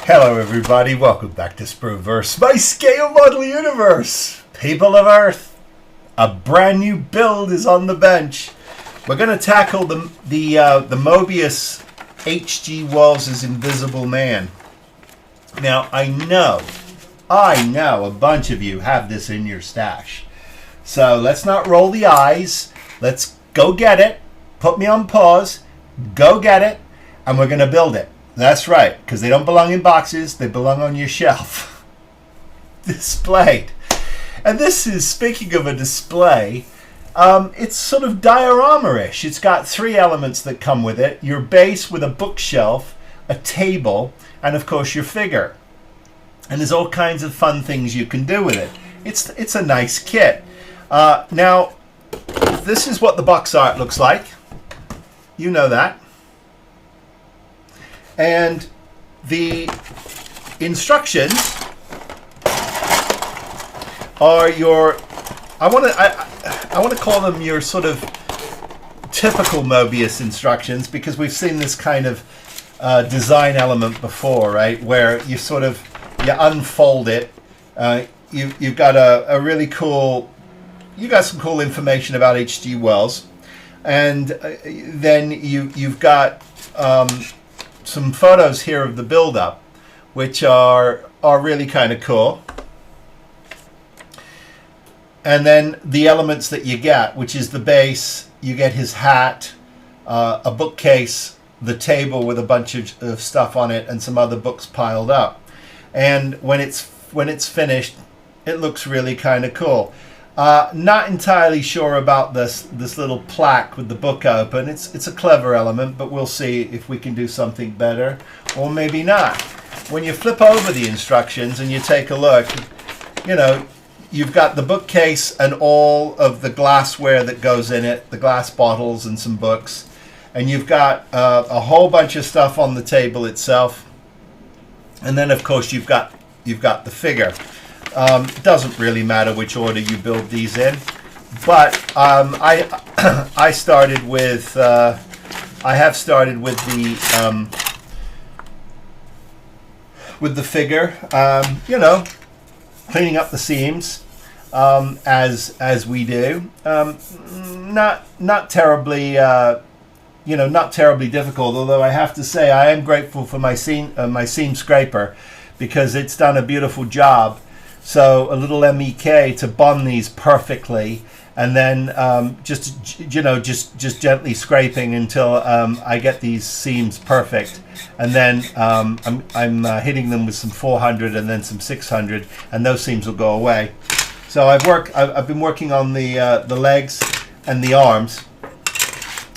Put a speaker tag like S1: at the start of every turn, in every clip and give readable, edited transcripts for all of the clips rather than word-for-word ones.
S1: Hello everybody, welcome back to Spruverse, my scale model universe. People of Earth, a brand new build is on the bench. We're going to tackle the Mobius H.G. Wells' Invisible Man. Now, I know a bunch of you have this in your stash. So let's not roll the eyes. Let's go get it. Put me on pause. Go get it. And we're going to build it. That's right, because they don't belong in boxes. They belong on your shelf. Displayed. And this is, speaking of a display, it's sort of diorama-ish. It's got three elements that come with it. Your base with a bookshelf, a table, and of course your figure. And there's all kinds of fun things you can do with it. It's a nice kit. Now, this is what the box art looks like. You know that. And the instructions are your, I want to call them your sort of typical Mobius instructions, because we've seen this kind of design element before, right? Where you sort of, you unfold it. You've got a really cool, you got some cool information about H.G. Wells, and then you've got some photos here of the build-up, which are really kind of cool. And then the elements that you get, which is the base, you get his hat, a bookcase, the table with a bunch of stuff on it, and some other books piled up. And when it's finished, it looks really kind of cool. Not entirely sure about this little plaque with the book open. It's a clever element, but we'll see if we can do something better, or maybe not. When you flip over the instructions and you take a look, you know, you've got the bookcase and all of the glassware that goes in it, the glass bottles and some books, and you've got a whole bunch of stuff on the table itself, and then of course you've got the figure. It doesn't really matter which order you build these in, but I started with I have started with the figure, you know, cleaning up the seams as we do. Not terribly you know, not terribly difficult. Although I have to say I am grateful for my seam scraper, because it's done a beautiful job. So a little MEK to bond these perfectly, and then just gently scraping until I get these seams perfect, and then I'm hitting them with some 400 and then some 600, and those seams will go away. So I've been working on the legs and the arms.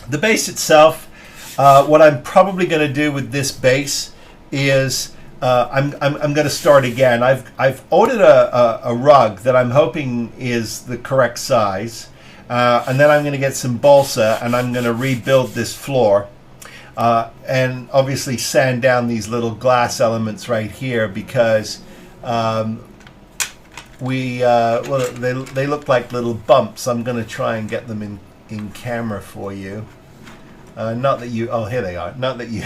S1: The base itself, what I'm probably going to do with this base is, I'm going to start again. I've ordered a rug that I'm hoping is the correct size, and then I'm going to get some balsa and I'm going to rebuild this floor, and obviously sand down these little glass elements right here, because well, they look like little bumps. I'm going to try and get them in camera for you. Not that you, oh, here they are. Not that you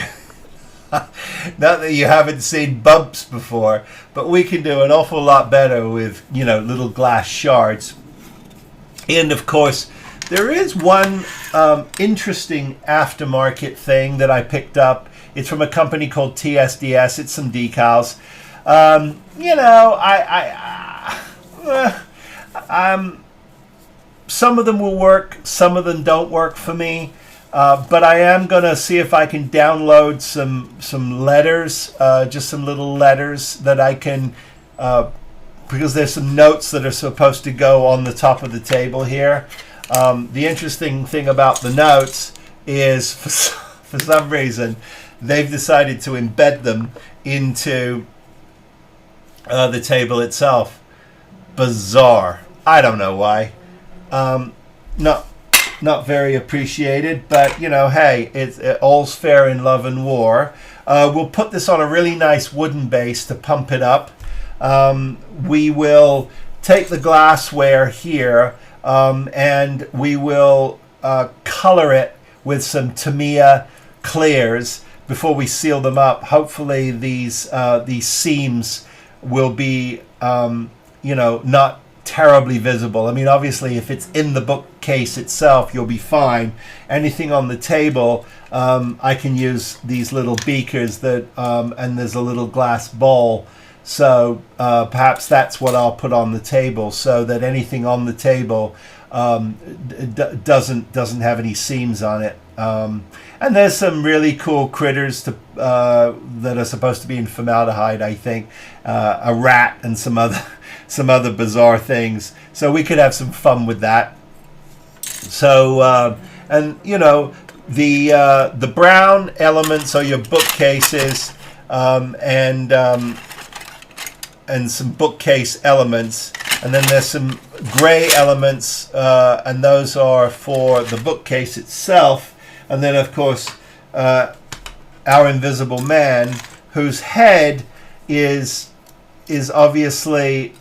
S1: not that you haven't seen bumps before, but we can do an awful lot better with, you know, little glass shards. And of course, there is one interesting aftermarket thing that I picked up. It's from a company called TSDS. It's some decals. You know, some of them will work, some of them don't work for me. But I am going to see if I can download some letters, just some little letters that I can, because there's some notes that are supposed to go on the top of the table here. The interesting thing about the notes is, for some reason, they've decided to embed them into the table itself. Bizarre. I don't know why. Not very appreciated, but you know, hey, all's fair in love and war. We'll put this on a really nice wooden base to pump it up. We will take the glassware here, and we will color it with some Tamiya clears before we seal them up, hopefully these seams will be not terribly visible. I mean, obviously, if it's in the bookcase itself, you'll be fine. Anything on the table, I can use these little beakers that, and there's a little glass bowl. So perhaps that's what I'll put on the table, so that anything on the table doesn't have any seams on it. And there's some really cool critters that are supposed to be in formaldehyde, I think, a rat and some other bizarre things. So we could have some fun with that. So the brown elements are your bookcases, and some bookcase elements, and then there's some gray elements, and those are for the bookcase itself. And then, of course, our Invisible Man, whose head is obviously,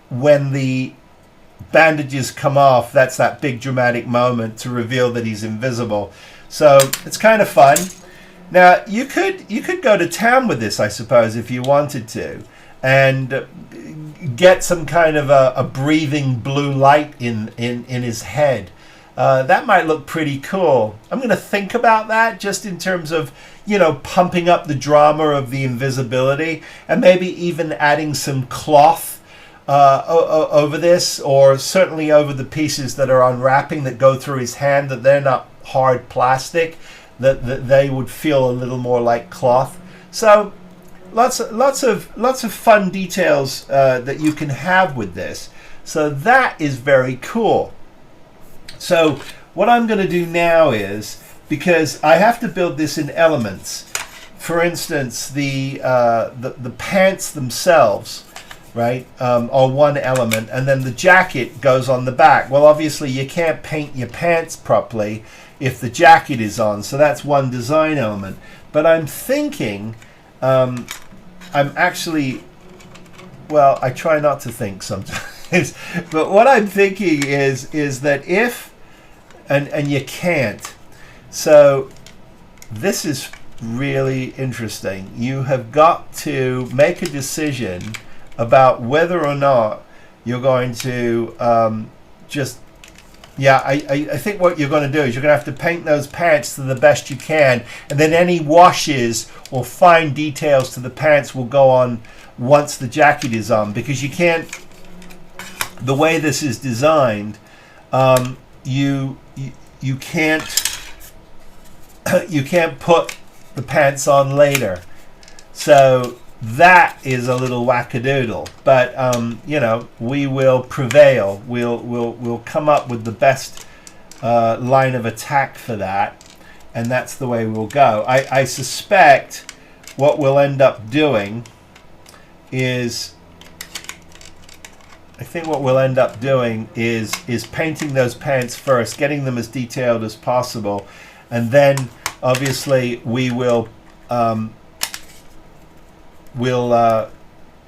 S1: when the bandages come off, that's that big dramatic moment to reveal that he's invisible. So it's kind of fun. Now you could go to town with this, I suppose, if you wanted to, and get some kind of a breathing blue light in his head. That might look pretty cool. I'm going to think about that, just in terms of, pumping up the drama of the invisibility, and maybe even adding some cloth over this, or certainly over the pieces that are unwrapping that go through his hand, that they're not hard plastic, that they would feel a little more like cloth. So lots of fun details that you can have with this. So that is very cool. So what I'm going to do now is, because I have to build this in elements, for instance, the pants themselves, right, are one element, and then the jacket goes on the back. Well, obviously you can't paint your pants properly if the jacket is on, so that's one design element. But I'm thinking, I try not to think sometimes, but what I'm thinking is that if, and you can't, so this is really interesting. You have got to make a decision about whether or not you're going to I think what you're going to do is you're going to have to paint those pants to the best you can, and then any washes or fine details to the pants will go on once the jacket is on, because you can't, the way this is designed, you can't put the pants on later. So that is a little wackadoodle, but we will prevail. We'll come up with the best line of attack for that, and that's the way we'll go. I suspect what we'll end up doing is, painting those pants first, getting them as detailed as possible, and then obviously we'll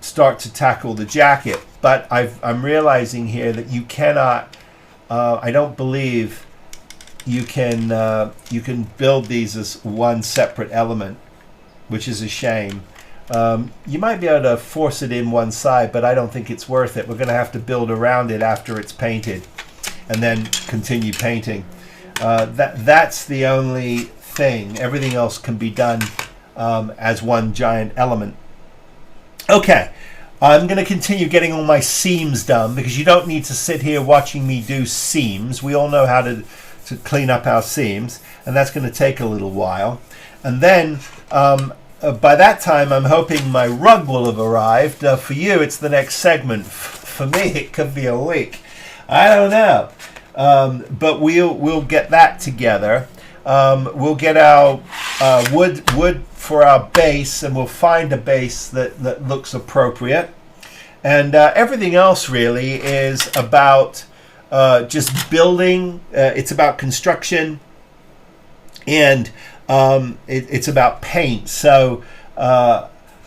S1: start to tackle the jacket. But I'm realizing here that you cannot, I don't believe you can build these as one separate element, which is a shame. You might be able to force it in one side, but I don't think it's worth it. We're going to have to build around it after it's painted, and then continue painting. That's the only thing. Everything else can be done as one giant element. Okay, I'm going to continue getting all my seams done, because you don't need to sit here watching me do seams. We all know how to clean up our seams, and that's going to take a little while. And then by that time, I'm hoping my rug will have arrived. For you, it's the next segment. For me, it could be a week. I don't know. But we'll get that together. We'll get our wood for our base, and we'll find a base that looks appropriate. And everything else really is about just building. It's about construction, and it's about paint. So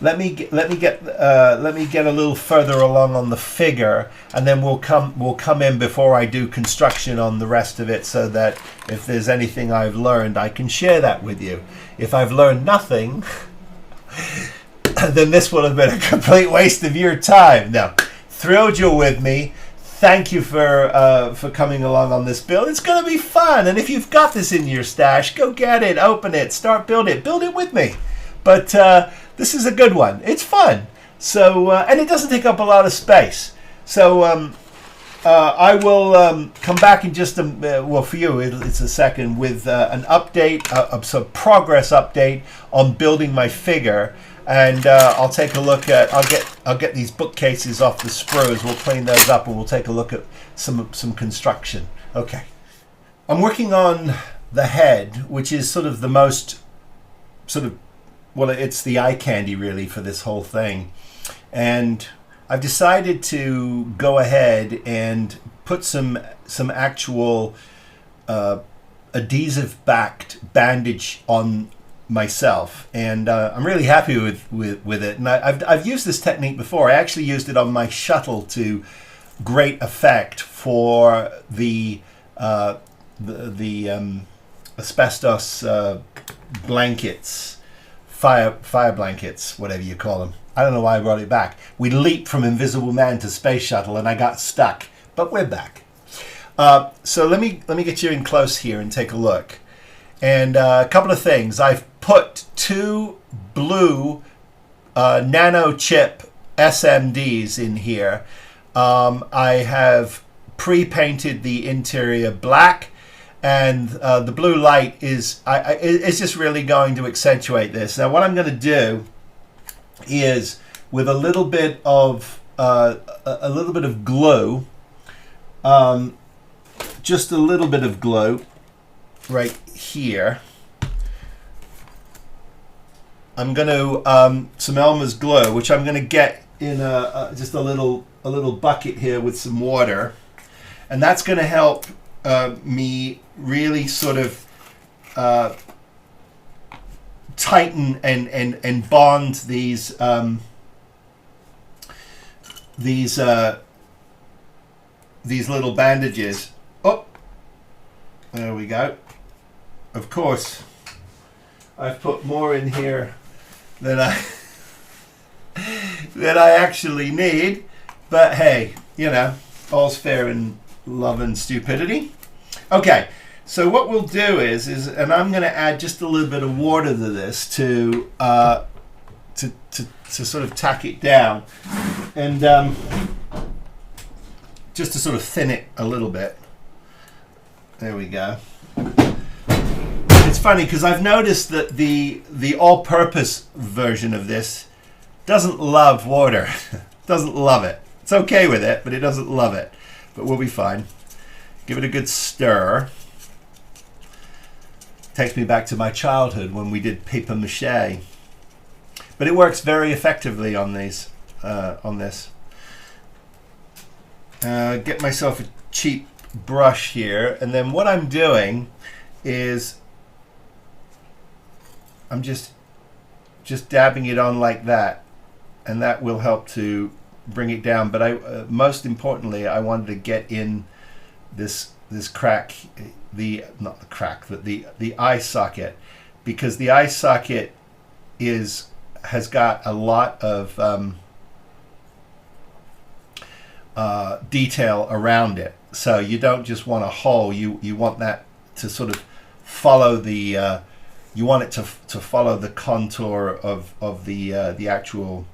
S1: let me get a little further along on the figure, and then we'll come in before I do construction on the rest of it, so that if there's anything I've learned, I can share that with you. If I've learned nothing, then this will have been a complete waste of your time. Now, thrilled you're with me. Thank you for coming along on this build. It's going to be fun, and if you've got this in your stash, go get it, open it, start building it. Build it with me. But this is a good one. It's fun. So and it doesn't take up a lot of space. So I will come back in just well, for you it's a second, with an update, so progress update on building my figure. And I'll take a look at. I'll get these bookcases off the sprues. We'll clean those up, and we'll take a look at some construction. Okay, I'm working on the head, which is sort of the most well, it's the eye candy really for this whole thing. And I've decided to go ahead and put some actual adhesive backed bandage on myself, and I'm really happy with it. And I've used this technique before. I actually used it on my shuttle to great effect for the asbestos blankets, fire blankets, whatever you call them. I don't know why I brought it back. We leaped from Invisible Man to Space Shuttle, and I got stuck, but we're back. So let me get you in close here and take a look. And a couple of things. I've put 2 blue nano chip SMDs in here. I have pre-painted the interior black, and the blue light is just really going to accentuate this. Now what I'm going to do is, with a little bit of glue, just a little bit of glue right here. I'm going to some Elmer's glue, which I'm going to get in just a little bucket here with some water, and that's going to help me really sort of tighten and bond these little bandages. Oh, there we go. Of course, I've put more in here than I actually need, but hey, you know, all's fair in love and stupidity. Okay, so what we'll do is and I'm going to add just a little bit of water to this to sort of tack it down, and just to sort of thin it a little bit. There we go. It's funny because I've noticed that the all-purpose version of this doesn't love water. Doesn't love it. It's okay with it, but it doesn't love it. But we'll be fine. Give it a good stir. Takes me back to my childhood when we did paper mache. But it works very effectively on these, on this. Get myself a cheap brush here, and then what I'm doing is I'm just dabbing it on like that, and that will help to bring it down. But I most importantly, I wanted to get in this crack, not the crack, but the eye socket, because the eye socket has got a lot of detail around it. So you don't just want a hole. You want that to sort of follow the you want it to follow the contour of the actual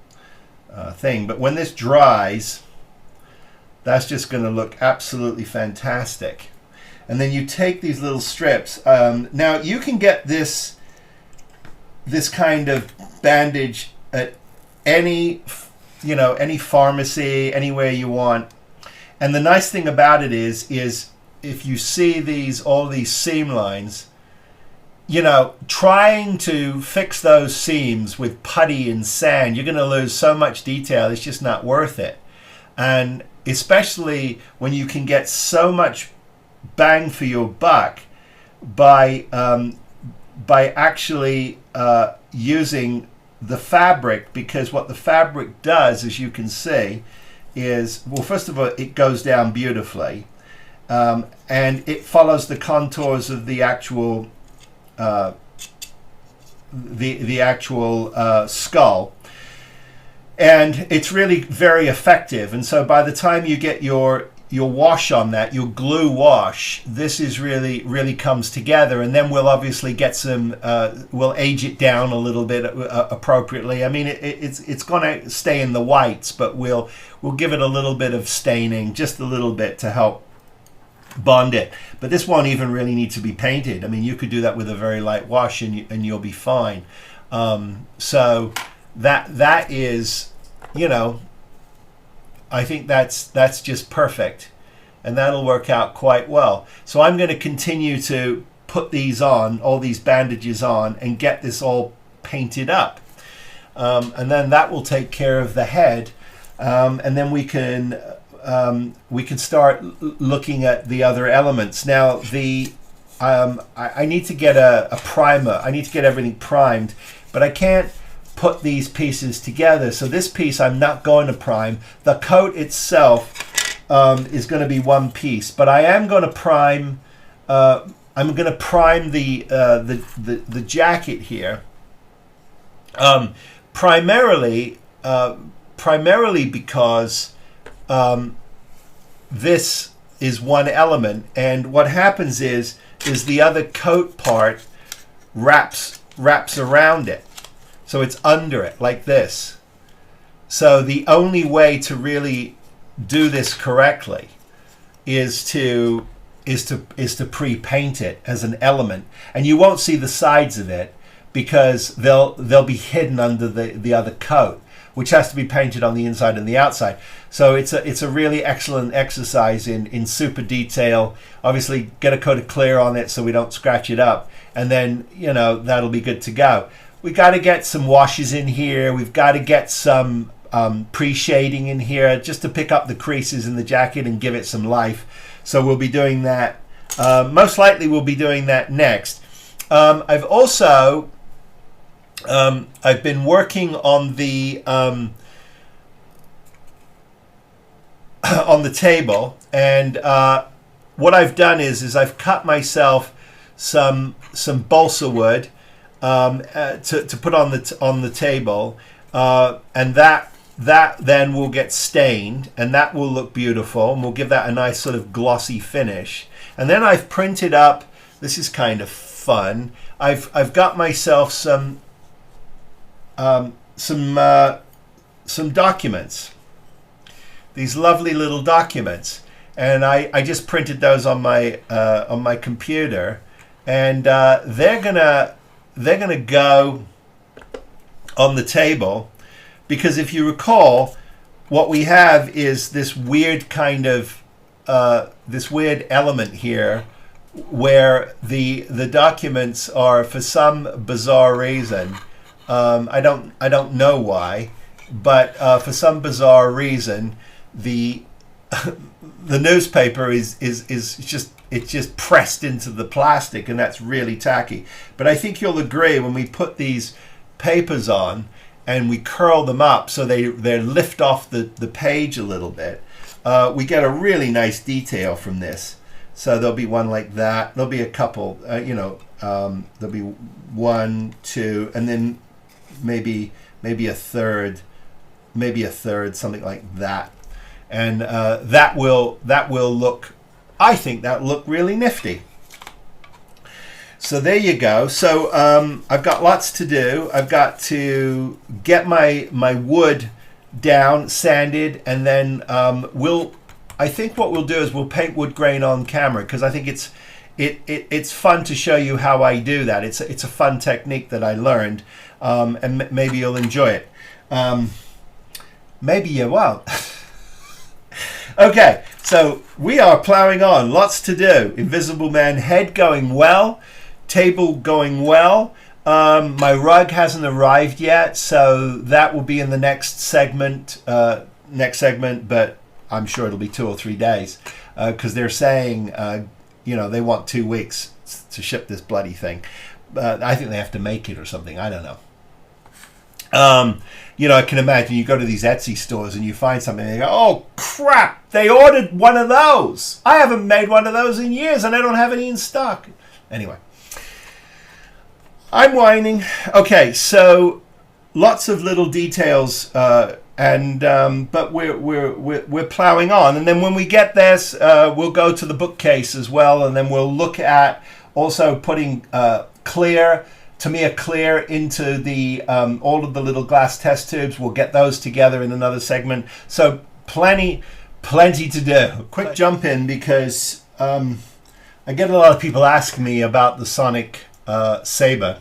S1: thing. But when this dries, that's just going to look absolutely fantastic. And then you take these little strips. Now you can get this kind of bandage at any pharmacy, anywhere you want. And the nice thing about it is if you see all these seam lines, trying to fix those seams with putty and sand, you're going to lose so much detail. It's just not worth it. And especially when you can get so much bang for your buck by actually using the fabric, because what the fabric does, as you can see, is, well, first of all, it goes down beautifully, and it follows the contours of the actual the actual skull, and it's really very effective. And so by the time you get your wash on that, your glue wash, this is really comes together. And then we'll obviously get some, we'll age it down a little bit appropriately. I mean, it's going to stay in the whites, but we'll give it a little bit of staining, just a little bit, to help bond it. But this won't even really need to be painted. I mean, you could do that with a very light wash and you'll be fine. So that is, you know, I think that's just perfect, and that'll work out quite well. So I'm going to continue to put these on, all these bandages on, and get this all painted up, and then that will take care of the head, and then we can start looking at the other elements. Now I need to get a primer. I need to get everything primed, but I can't put these pieces together. So this piece I'm not going to prime. The coat itself is going to be one piece, but I am going to prime. I'm going to prime the jacket here. Primarily because this is one element, and what happens is the other coat part wraps around it. So it's under it like this. So the only way to really do this correctly is to pre-paint it as an element, and you won't see the sides of it because they'll be hidden under the other coat, which has to be painted on the inside and the outside. So it's a really excellent exercise in super detail. Obviously, get a coat of clear on it so we don't scratch it up, and then, you know, that'll be good to go. We got to get some washes in here. We've got to get some pre-shading in here just to pick up the creases in the jacket and give it some life. So we'll be doing that. Most likely we'll be doing that next. I've also I've been working on the table, and what I've done is I've cut myself some balsa wood to put on the table, and that then will get stained, and that will look beautiful, and we'll give that a nice sort of glossy finish. And then I've printed up. This is kind of fun. I've got myself some documents. These lovely little documents, and I just printed those on my computer, and they're gonna go on the table, because if you recall, what we have is this weird kind of this weird element here, where the documents are, for some bizarre reason, I don't know why, but for some bizarre reason, the newspaper is just, it's just pressed into the plastic, and that's really tacky. But I think you'll agree, when we put these papers on and we curl them up so they lift off the page a little bit, we get a really nice detail from this. So there'll be one like that. There'll be a couple, there'll be one, two, and then maybe a third, something like that. And that will look, I think that look really nifty. So there you go. So I've got lots to do. I've got to get my wood down, sanded, and then I think what we'll do is we'll paint wood grain on camera, because I think it's fun to show you how I do that. It's a fun technique that I learned, and maybe you'll enjoy it. Maybe you won't. Okay, so we are plowing on. Lots to do. Invisible Man head going well. Table going well. My rug hasn't arrived yet, so that will be in the next segment. But I'm sure it'll be 2 or 3 days, because they're saying, they want 2 weeks to ship this bloody thing. I think they have to make it or something. I don't know. Um, you know, I can imagine you go to these Etsy stores and you find something and you go, oh crap, they ordered one of those. I haven't made one of those in years and I don't have any in stock. Anyway, I'm whining. Okay, so lots of little details, but we're plowing on. And then when we get this, we'll go to the bookcase as well, and then we'll look at also putting Tamiya clear into the all of the little glass test tubes. We'll get those together in another segment. So plenty to do. Quick jump in because I get a lot of people asking me about the Sonic Saber.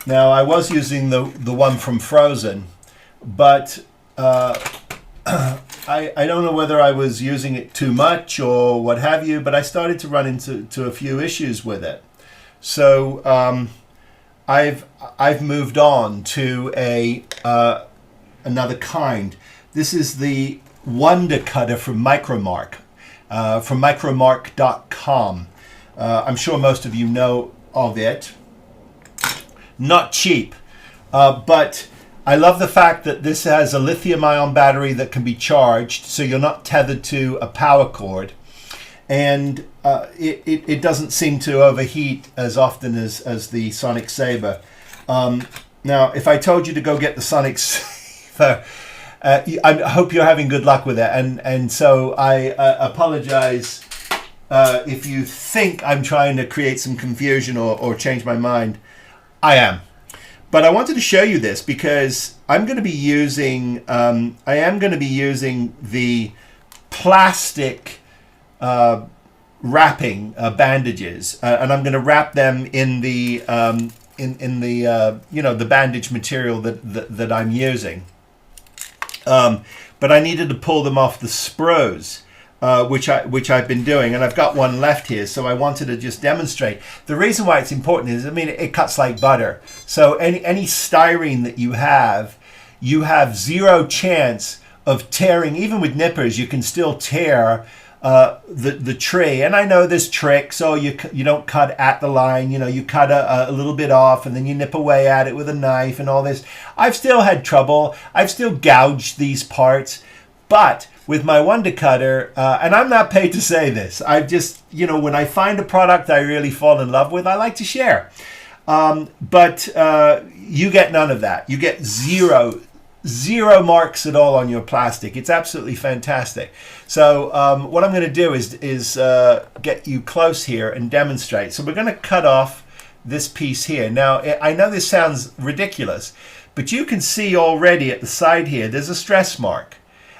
S1: Now I was using the one from Frozen, but I don't know whether I was using it too much or what have you. But I started to run into a few issues with it. So I've moved on to another kind. This is the Wonder Cutter from Micromark, from micromark.com. I'm sure most of you know of it. Not cheap, but I love the fact that this has a lithium-ion battery that can be charged, so you're not tethered to a power cord, and it doesn't seem to overheat as often as the Sonic Saber. Now, if I told you to go get the Sonic Saber, I hope you're having good luck with it, and so I apologize if you think I'm trying to create some confusion or change my mind. I am. But I wanted to show you this because I'm going to be using, I am going to be using the plastic wrapping bandages, and I'm going to wrap them in the the bandage material that I'm using. But I needed to pull them off the sprues, which I've been doing, and I've got one left here, so I wanted to just demonstrate. The reason why it's important is, I mean, it cuts like butter. So any styrene that you have zero chance of tearing. Even with nippers, you can still tear the tree. And I know there's tricks. So you don't cut at the line. You know, you cut a little bit off, and then you nip away at it with a knife and all this. I've still had trouble. I've still gouged these parts, but with my Wonder Cutter, and I'm not paid to say this, I just, when I find a product I really fall in love with, I like to share. But you get none of that. You get zero marks at all on your plastic. It's absolutely fantastic. So what I'm going to do is get you close here and demonstrate. So we're going to cut off this piece here. Now, I know this sounds ridiculous, but you can see already at the side here, there's a stress mark.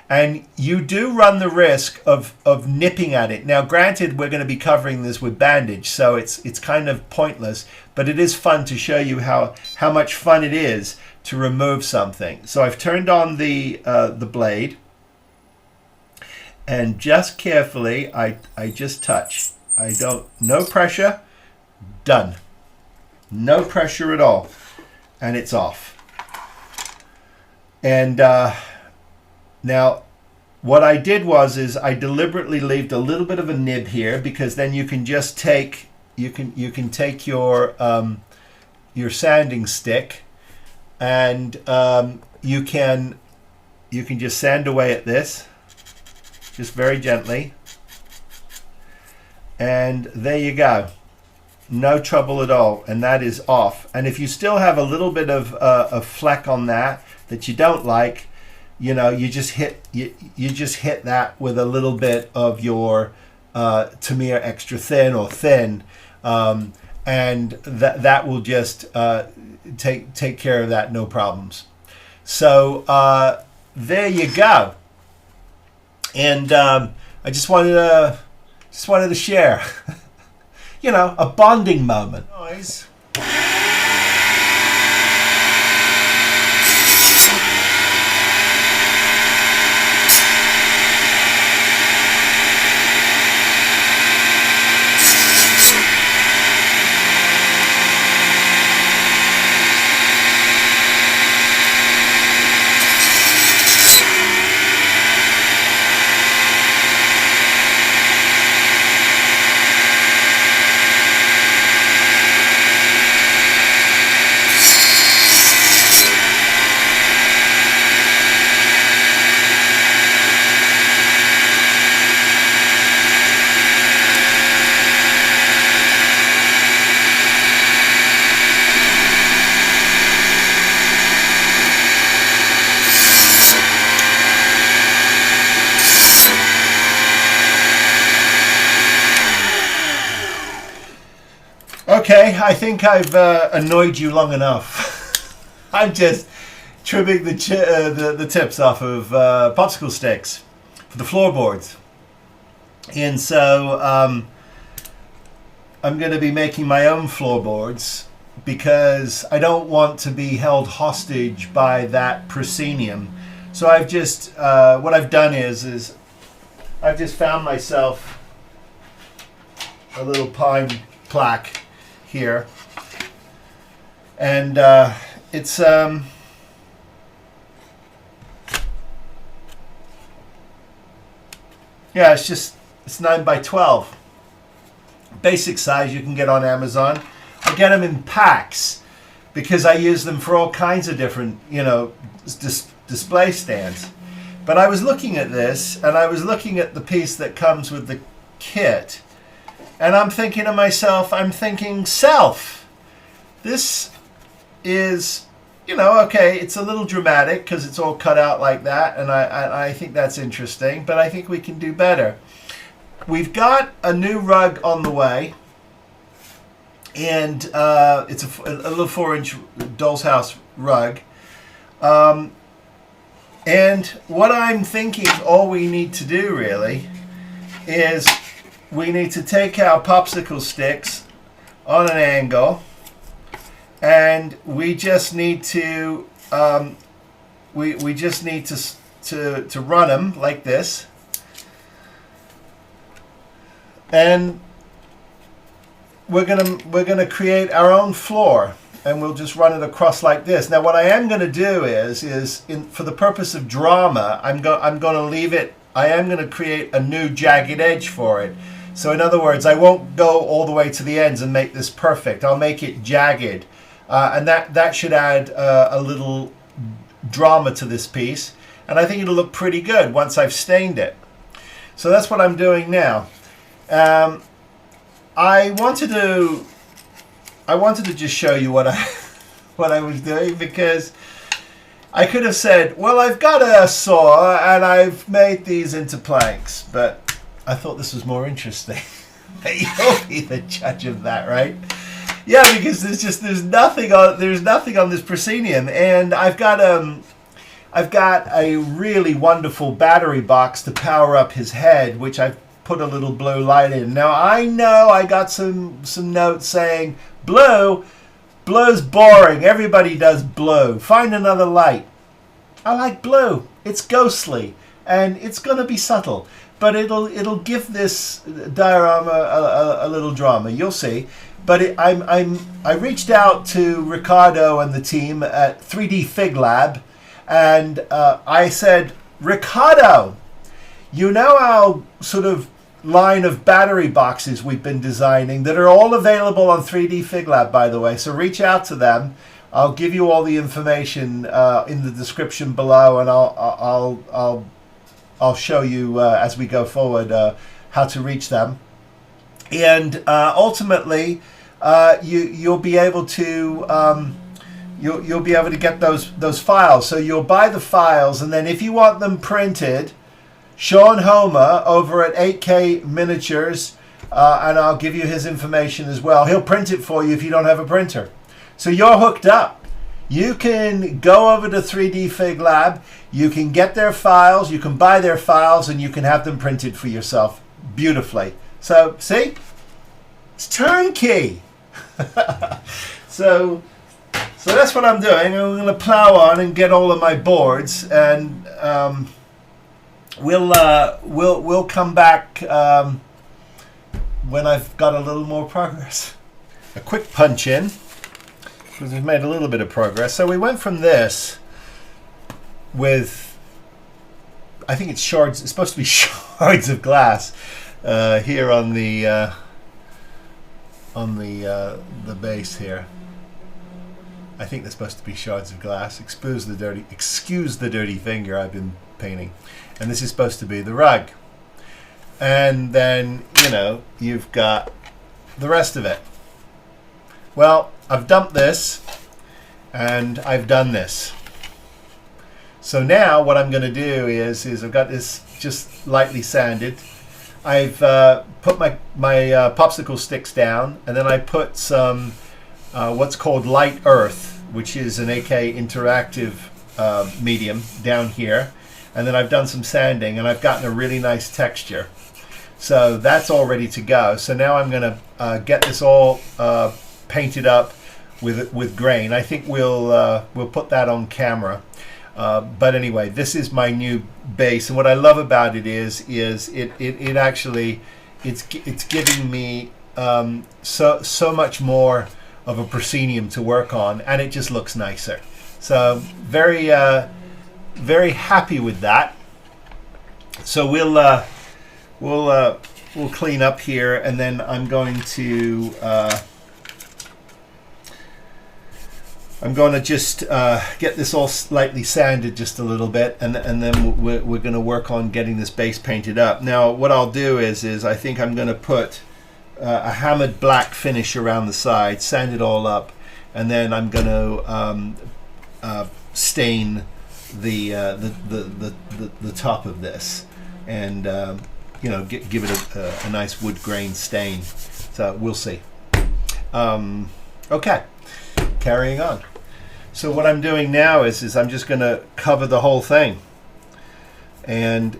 S1: And you do run the risk of nipping at it. Now, granted, we're going to be covering this with bandage, so it's kind of pointless, but it is fun to show you how much fun it is to remove something. So I've turned on the blade, and just carefully, I just touch. No pressure, done. No pressure at all, and it's off. And now, what I did is I deliberately left a little bit of a nib here, because then you can just take you can take your sanding stick, and you can just sand away at this, just very gently, and there you go. No trouble at all, and that is off. And if you still have a little bit of a fleck on that you don't like, you just hit that with a little bit of your Tamiya extra thin or thin, and that will just take care of that, no problems. So there you go. And I just wanted to share, a bonding moment. Noise. Okay, I think I've annoyed you long enough. I'm just trimming the tips off of popsicle sticks for the floorboards. And so I'm going to be making my own floorboards because I don't want to be held hostage by that proscenium. So I've just, what I've done is I've just found myself a little pine plaque here. And it's, yeah, it's 9 by 12. Basic size you can get on Amazon. I get them in packs because I use them for all kinds of different, display stands. But I was looking at this, and I was looking at the piece that comes with the kit, and I'm thinking to myself, self, this is, okay, it's a little dramatic because it's all cut out like that, and I think that's interesting, but I think we can do better. We've got a new rug on the way, and it's a little 4-inch doll's house rug. And what I'm thinking all we need to do really is we need to take our popsicle sticks on an angle, and we just need to we just need to run them like this, and we're gonna create our own floor, and we'll just run it across like this. Now, what I am going to do is for the purpose of drama, I'm going to leave it. I am going to create a new jagged edge for it. So, in other words, I won't go all the way to the ends and make this perfect. I'll make it jagged, and that should add a little drama to this piece. And I think it'll look pretty good once I've stained it. So that's what I'm doing now. I wanted to just show you what I was doing, because I could have said, well, I've got a saw and I've made these into planks, but I thought this was more interesting. You'll be the judge of that, right? Yeah, because there's nothing on this proscenium, and I've got a really wonderful battery box to power up his head, which I've put a little blue light in. Now, I know I got some notes saying, blue's boring. Everybody does blue. Find another light. I like blue. It's ghostly, and it's going to be subtle, but it'll give this diorama a little drama. You'll see. But I reached out to Ricardo and the team at 3D Fig Lab, and I said, Ricardo, you know our sort of line of battery boxes we've been designing that are all available on 3D Fig Lab, by the way. So reach out to them. I'll give you all the information in the description below, and I'll show you as we go forward how to reach them. And ultimately, you'll be able to you'll be able to get those files. So you'll buy the files, and then if you want them printed, Sean Homer over at 8K Miniatures, and I'll give you his information as well. He'll print it for you if you don't have a printer. So you're hooked up. You can go over to 3D Fig Lab, you can get their files, you can buy their files, and you can have them printed for yourself beautifully. So, see? It's turnkey. So that's what I'm doing. I'm going to plow on and get all of my boards, and we'll come back when I've got a little more progress. A quick punch in, because we've made a little bit of progress. So we went from this with, I think it's shards. It's supposed to be shards of glass here on the base here. I think they're supposed to be shards of glass. Excuse the dirty finger I've been painting. And this is supposed to be the rug. And then, you've got the rest of it. Well, I've dumped this, and I've done this. So now what I'm going to do is I've got this just lightly sanded. I've put my popsicle sticks down, and then I put some what's called light earth, which is an AK interactive medium down here, and then I've done some sanding, and I've gotten a really nice texture. So that's all ready to go. So now I'm going to get this all painted up with grain. I think we'll put that on camera. But anyway, this is my new base, and what I love about it is it actually it's giving me so much more of a proscenium to work on, and it just looks nicer. So very very happy with that. So we'll clean up here, and then I'm going to just get this all slightly sanded just a little bit, and then we're going to work on getting this base painted up. Now what I'll do is I think I'm going to put a hammered black finish around the side, sand it all up, and then I'm going to stain the top of this, and you know, give it a nice wood grain stain. So we'll see. Okay, carrying on. So what I'm doing now is I'm just going to cover the whole thing, and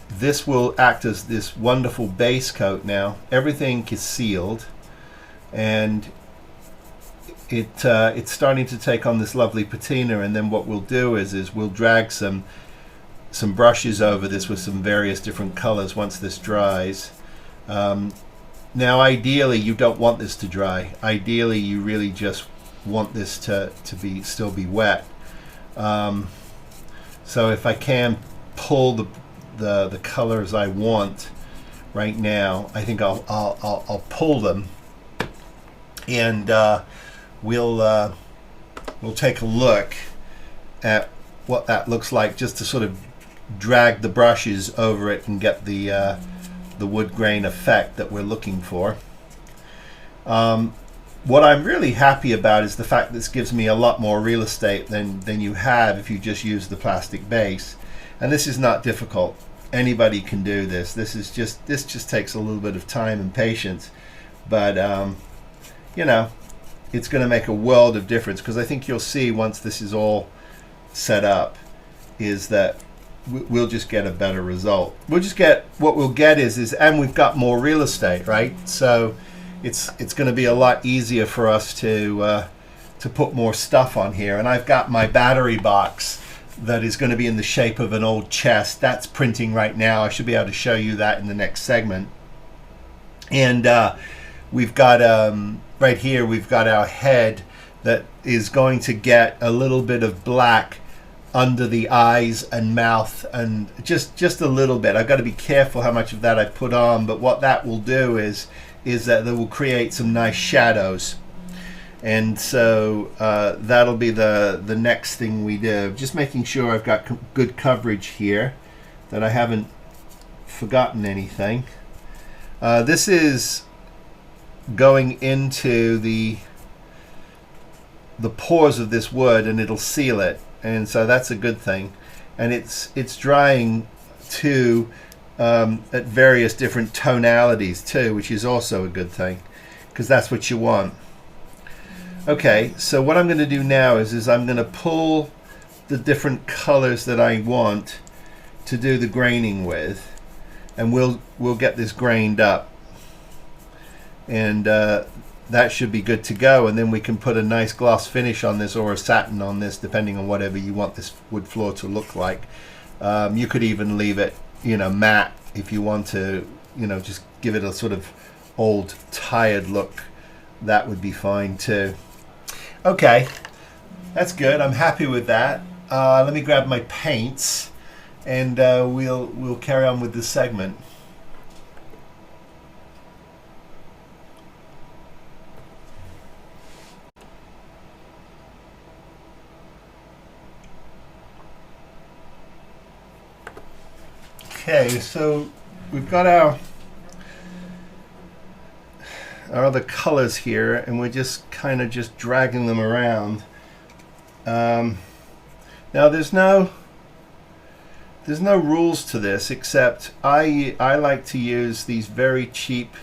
S1: this will act as this wonderful base coat. Now everything is sealed, and it's starting to take on this lovely patina. And then what we'll do is we'll drag some brushes over this with some various different colors once this dries. Now ideally you don't want this to dry. Ideally you really just want this to still be wet. So if I can pull the colors I want right now, I think I'll pull them, and we'll take a look at what that looks like, just to sort of drag the brushes over it and get the wood grain effect that we're looking for. What I'm really happy about is the fact that this gives me a lot more real estate than you have if you just use the plastic base. And this is not difficult. Anybody can do this. This just takes a little bit of time and patience, but you know, it's going to make a world of difference, because I think you'll see once this is all set up is that we'll just get a better result. We'll just get, what we'll get is and we've got more real estate, right? So it's going to be a lot easier for us to put more stuff on here. And I've got my battery box that is going to be in the shape of an old chest. That's printing right now. I should be able to show you that in the next segment. And we've got right here, we've got our head that is going to get a little bit of black under the eyes and mouth, and just a little bit. I've got to be careful how much of that I put on, but what that will do is that it will create some nice shadows. And so that'll be the next thing we do. Just making sure I've got good coverage here, that I haven't forgotten anything. This is going into the pores of this wood, and it'll seal it, and so that's a good thing. And it's drying too at various different tonalities too, which is also a good thing, because that's what you want. Okay, so what I'm going to do now is I'm going to pull the different colors that I want to do the graining with, and we'll get this grained up, and that should be good to go. And then we can put a nice gloss finish on this, or a satin on this, depending on whatever you want this wood floor to look like. You could even leave it, you know, matte if you want to, you know, just give it a sort of old tired look. That would be fine too. Okay, that's good. I'm happy with that. Let me grab my paints, and we'll carry on with this segment. Okay, so we've got our other colors here, and we're just kind of just dragging them around. Now there's no there's no rules to this, except I like to use these very cheap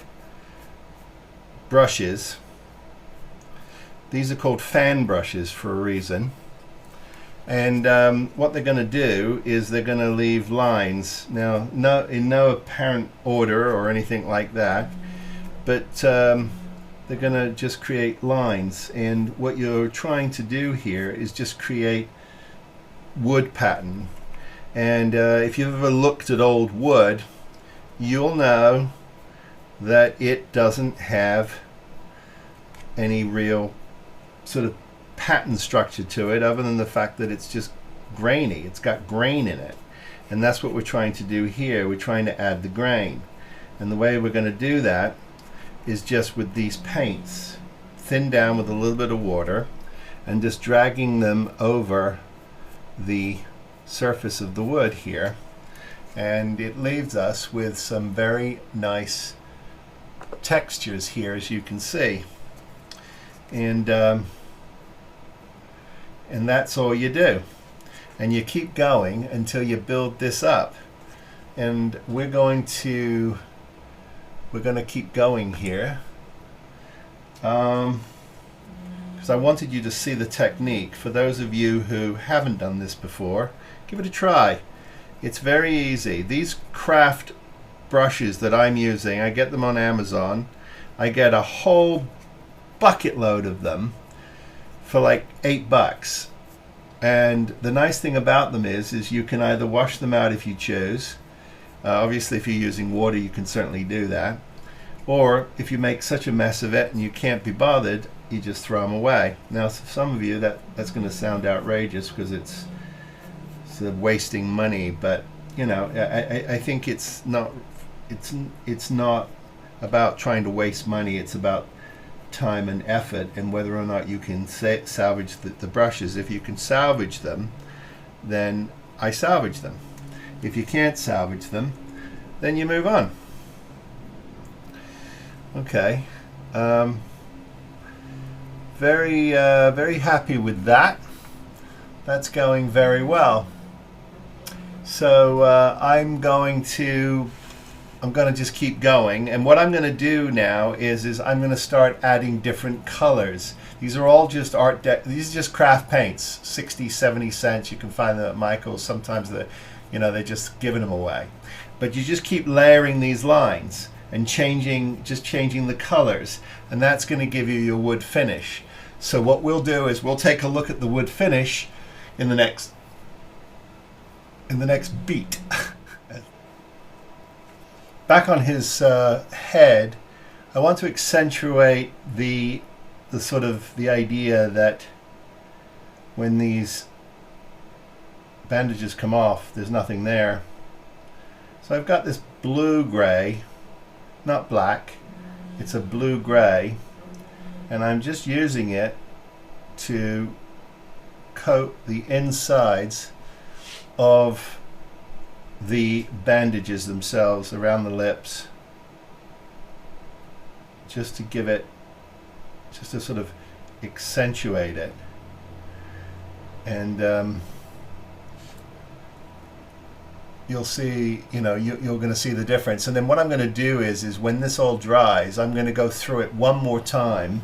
S1: brushes. These are called fan brushes for a reason. And what they're going to do is they're going to leave lines. Now, in no apparent order or anything like that, but they're going to just create lines. And what you're trying to do here is just create wood pattern. And if you've ever looked at old wood, you'll know that it doesn't have any real sort of pattern structure to it, other than the fact that it's just grainy. It's got grain in it, and that's what we're trying to do here. We're trying to add the grain, and the way we're going to do that is just with these paints, thin down with a little bit of water, and just dragging them over the surface of the wood here, and it leaves us with some very nice textures here, as you can see. And that's all you do, and you keep going until you build this up. And we're going to keep going here because I wanted you to see the technique. For those of you who haven't done this before, give it a try. It's very easy. These craft brushes that I'm using, I get them on Amazon. I get a whole bucket load of them for like $8. And the nice thing about them is you can either wash them out if you choose. Obviously, if you're using water, you can certainly do that. Or if you make such a mess of it and you can't be bothered, you just throw them away. Now, for some of you, that's going to sound outrageous because it's wasting money, but you know, I think it's not about trying to waste money. It's about time and effort, and whether or not you can salvage the brushes. If you can salvage them, then I salvage them. If you can't salvage them, then you move on. Okay. Very happy with that. That's going very well. So I'm going to just keep going, and what I'm going to do now is I'm going to start adding different colors. These are all just these are just craft paints, 60, 70 cents. You can find them at Michael's. Sometimes they're just giving them away. But you just keep layering these lines and changing the colors, and that's going to give you your wood finish. So what we'll do is we'll take a look at the wood finish in the next beat. Back on his head, I want to accentuate the sort of the idea that when these bandages come off, there's nothing there. So I've got this blue-gray, not black, it's a blue-gray, and I'm just using it to coat the insides of the bandages themselves around the lips, just to give it, just to sort of accentuate it. And you'll see, you're going to see the difference. And then what I'm going to do is when this all dries, I'm going to go through it one more time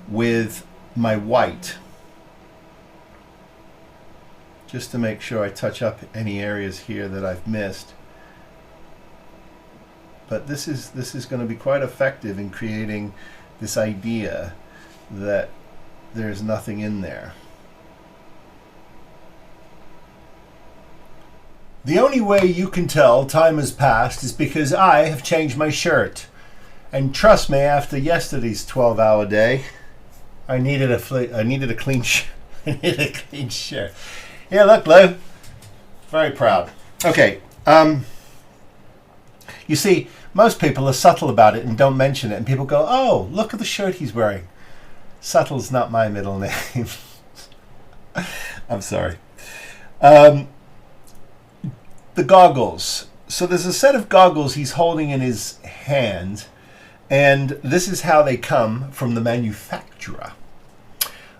S1: with my white, just to make sure I touch up any areas here that I've missed. But this is going to be quite effective in creating this idea that there's nothing in there. The only way you can tell time has passed is because I have changed my shirt. And trust me, after yesterday's 12-hour day, I needed a clean shirt. I needed a clean shirt. Yeah, look, Lou. Very proud. Okay. You see, most people are subtle about it and don't mention it, and people go, "Oh, look at the shirt he's wearing." Subtle's not my middle name. I'm sorry. The goggles. So there's a set of goggles he's holding in his hand, and this is how they come from the manufacturer.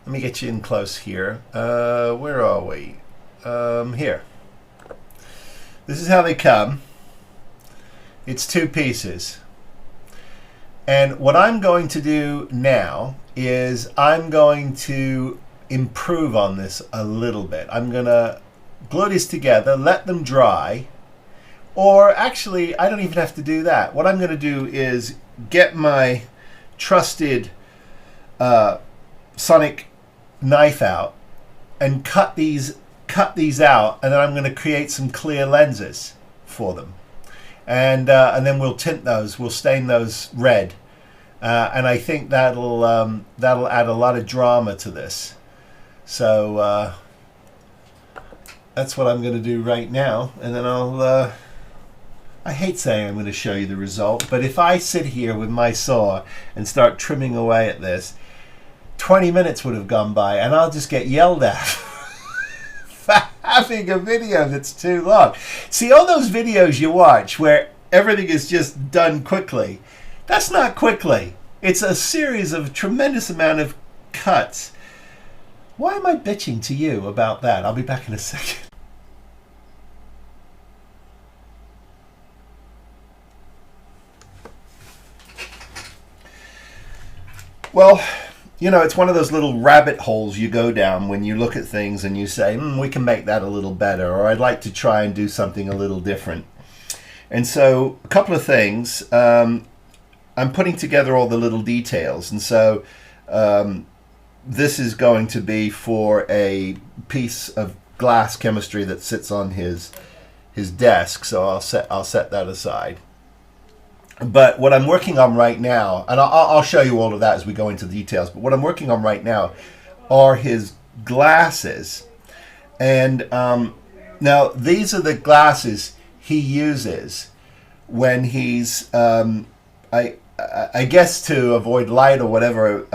S1: Let me get you in close here. Where are we? Here. This is how they come. It's 2 pieces. And what I'm going to do now is I'm going to improve on this a little bit. I'm going to glue these together, let them dry. Or actually, I don't even have to do that. What I'm going to do is get my trusted Sonic knife out and cut these out, and then I'm going to create some clear lenses for them, and then we'll tint those. We'll stain those red, and I think that'll add a lot of drama to this. So that's what I'm going to do right now, and then I'll. I hate saying I'm going to show you the result, but if I sit here with my saw and start trimming away at this, 20 minutes would have gone by, and I'll just get yelled at for having a video that's too long. See, all those videos you watch where everything is just done quickly, that's not quickly. It's a series of tremendous amount of cuts. Why am I bitching to you about that? I'll be back in a second. Well, you know, it's one of those little rabbit holes you go down when you look at things and you say, we can make that a little better, or I'd like to try and do something a little different. And so a couple of things. I'm putting together all the little details. And so this is going to be for a piece of glass chemistry that sits on his desk. So I'll set that aside. But what I'm working on right now, and I'll show you all of that as we go into the details, but what I'm working on right now are his glasses. And now these are the glasses he uses when he's, I guess to avoid light or whatever,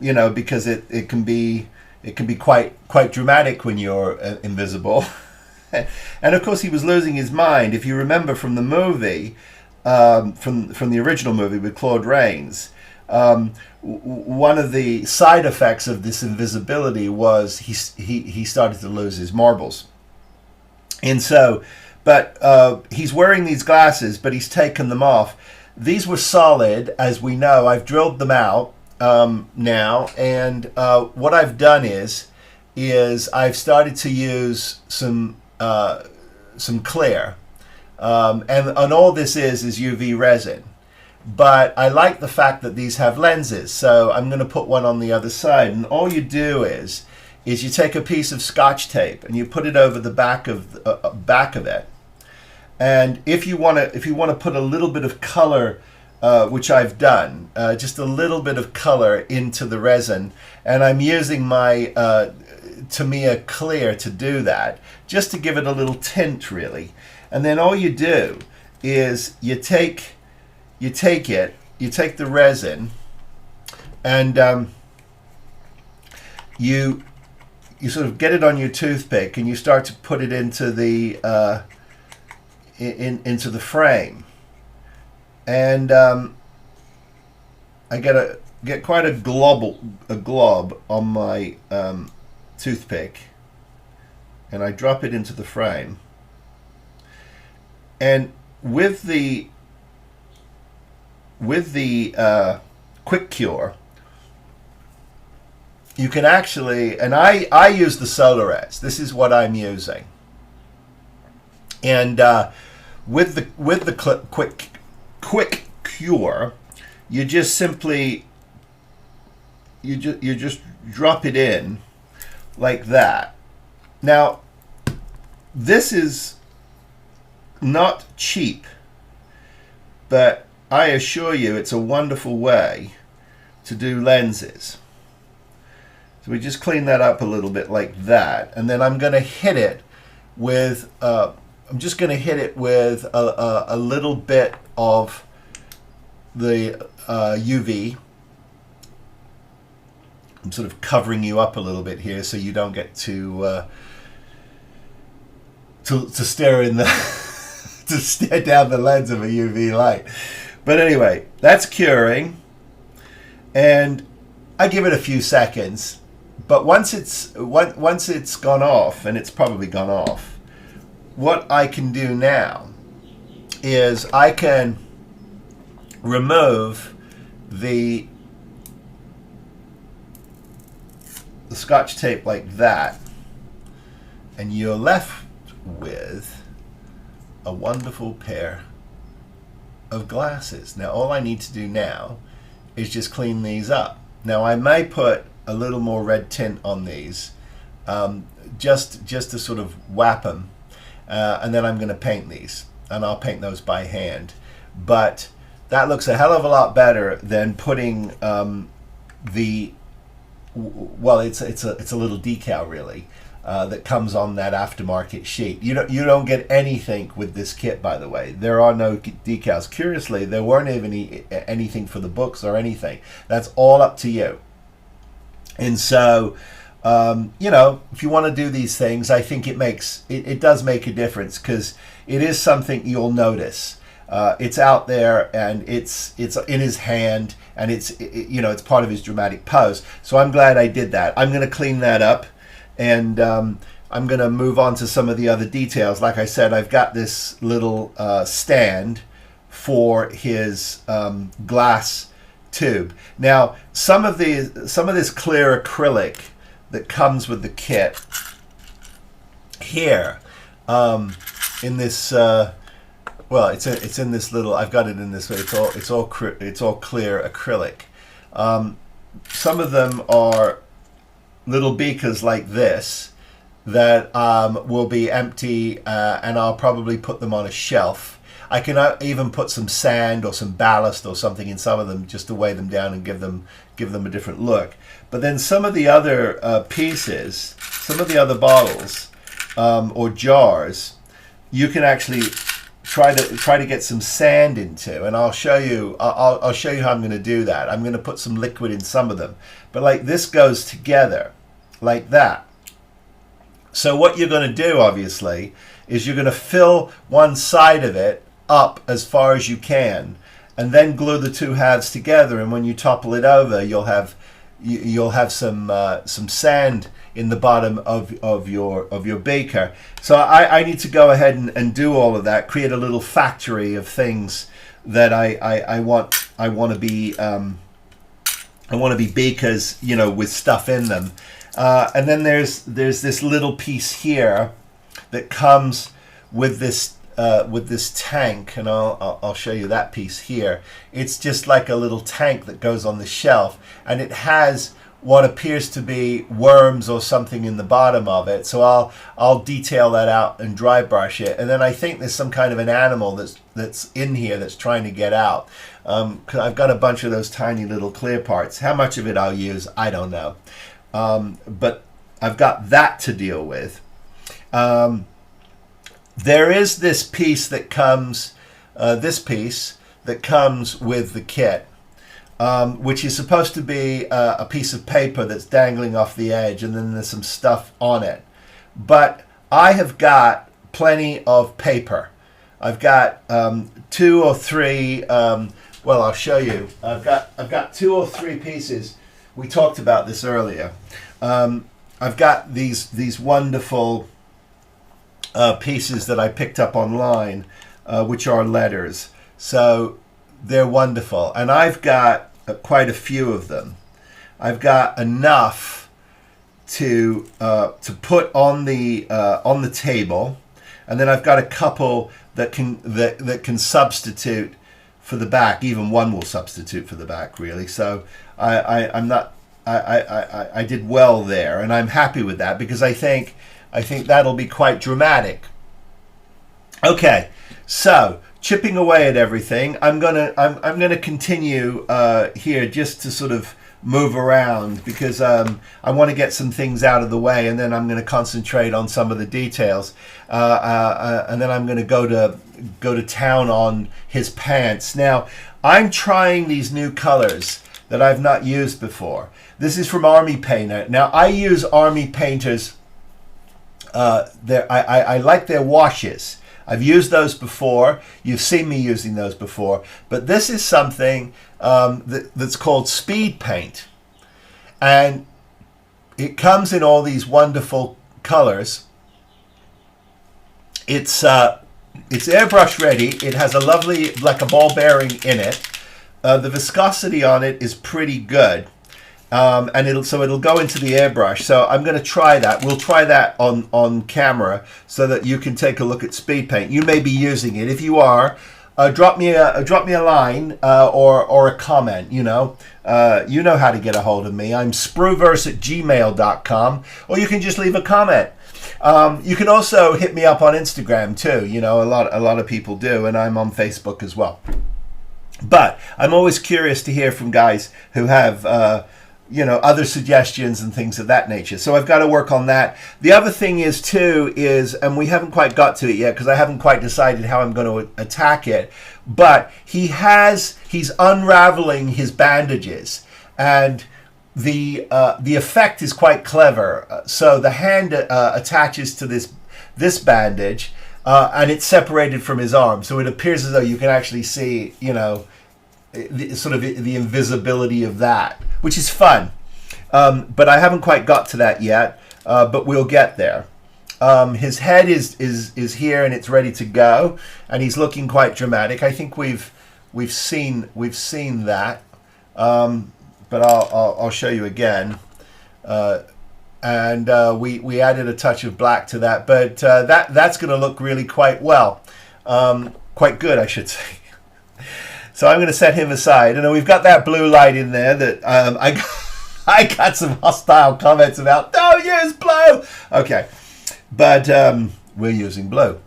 S1: you know, because it can be quite dramatic when you're invisible. And of course he was losing his mind. If you remember from the movie, from the original movie with Claude Rains, one of the side effects of this invisibility was he started to lose his marbles. And so, but he's wearing these glasses, but he's taken them off. These were solid, as we know. I've drilled them out now, and what I've done is I've started to use some clear. And all this is UV resin. But I like the fact that these have lenses, so I'm going to put one on the other side. And all you do is you take a piece of Scotch tape and you put it over the back of it. And if you want to put a little bit of color, which I've done, just a little bit of color into the resin, and I'm using my Tamiya Clear to do that, just to give it a little tint, really. And then all you do is you take the resin, and you sort of get it on your toothpick, and you start to put it into the into the frame. And I get quite a glob on my toothpick, and I drop it into the frame. And with the Quick Cure, you can actually, and I use the Solaris. This is what I'm using. And with the Quick Cure, you just simply you just drop it in like that. Now, this is not cheap, but I assure you it's a wonderful way to do lenses. So we just clean that up a little bit like that, and then I'm going to hit it with I'm just going to hit it with a little bit of the UV. I'm sort of covering you up a little bit here so you don't get to stare in the to stare down the lens of a UV light. But anyway, that's curing, and I give it a few seconds. But once it's gone off, and it's probably gone off, what I can do now is I can remove the Scotch tape like that, and you're left with a wonderful pair of glasses. Now all I need to do now is just clean these up. Now I may put a little more red tint on these, just to sort of whap them, and then I'm going to paint these, and I'll paint those by hand. But that looks a hell of a lot better than putting well, it's a little decal really that comes on that aftermarket sheet. You don't get anything with this kit, by the way. There are no decals. Curiously, there weren't even anything for the books or anything. That's all up to you. And so, you know, if you want to do these things, I think it does make a difference, because it is something you'll notice. It's out there, and it's in his hand, and you know, it's part of his dramatic pose. So I'm glad I did that. I'm going to clean that up, and I'm going to move on to some of the other details. Like I said, I've got this little stand for his glass tube. Now, some of this clear acrylic that comes with the kit here, in this. Well, it's in this little. I've got it in this way. It's all clear acrylic. Some of them are little beakers like this that will be empty, and I'll probably put them on a shelf. I can even put some sand or some ballast or something in some of them, just to weigh them down and give them a different look. But then some of the other pieces, some of the other bottles or jars, you can actually try to get some sand into, and I'll show you. I'll show you how I'm going to do that. I'm going to put some liquid in some of them, but like this goes together, like that. So what you're going to do, obviously, is you're going to fill one side of it up as far as you can, and then glue the two halves together. And when you topple it over, you'll have some sand in the bottom of your beaker. So I need to go ahead and do all of that, create a little factory of things that I want to be beakers, you know, with stuff in them. And then there's this little piece here that comes with this tank, and I'll show you that piece here. It's just like a little tank that goes on the shelf, and it has what appears to be worms or something in the bottom of it. So I'll detail that out and dry brush it, and then I think there's some kind of an animal that's in here that's trying to get out. 'Cause I've got a bunch of those tiny little clear parts. How much of it I'll use, I don't know. But I've got that to deal with. There is this piece that comes, with the kit, which is supposed to be a piece of paper that's dangling off the edge, and then there's some stuff on it. But I have got plenty of paper. I've got 2 or 3. Well, I'll show you. I've got 2 or 3 pieces. We talked about this earlier. I've got these wonderful pieces that I picked up online, which are letters. So they're wonderful, and I've got quite a few of them. I've got enough to put on the table, and then I've got a couple that can substitute for the back. Even one will substitute for the back, really. So I did well there, and I'm happy with that, because I think that'll be quite dramatic. Okay, so chipping away at everything, I'm gonna continue here, just to sort of move around, because I want to get some things out of the way, and then I'm going to concentrate on some of the details, and then I'm going to go to town on his pants. Now, I'm trying these new colors that I've not used before. This is from Army Painter. Now, I use Army Painters. I like their washes. I've used those before. You've seen me using those before. But this is something that's called Speed Paint. And it comes in all these wonderful colors. It's airbrush ready. It has a lovely, like a ball bearing in it. The viscosity on it is pretty good. And it'll go into the airbrush. So I'm going to try that. We'll try that on camera so that you can take a look at speed paint. You may be using it. If you are, drop me a line or a comment. You know how to get a hold of me. I'm spruverse@gmail.com, or you can just leave a comment. You can also hit me up on Instagram too. You know, a lot of people do, and I'm on Facebook as well. But I'm always curious to hear from guys who have other suggestions and things of that nature. So I've got to work on that. The other thing is, and we haven't quite got to it yet because I haven't quite decided how I'm going to attack it, but he's unraveling his bandages, and the effect is quite clever. So the hand attaches to this bandage, and it's separated from his arm. So it appears as though you can actually see, the invisibility of that, which is fun. But I haven't quite got to that yet, but we'll get there. His head is here and it's ready to go, and he's looking quite dramatic. I think we've seen that, but I'll show you again. And we added a touch of black to that, but that's going to look really quite good, I should say. So I'm going to set him aside, and we've got that blue light in there that I got some hostile comments about. Don't use blue. Okay, but we're using blue.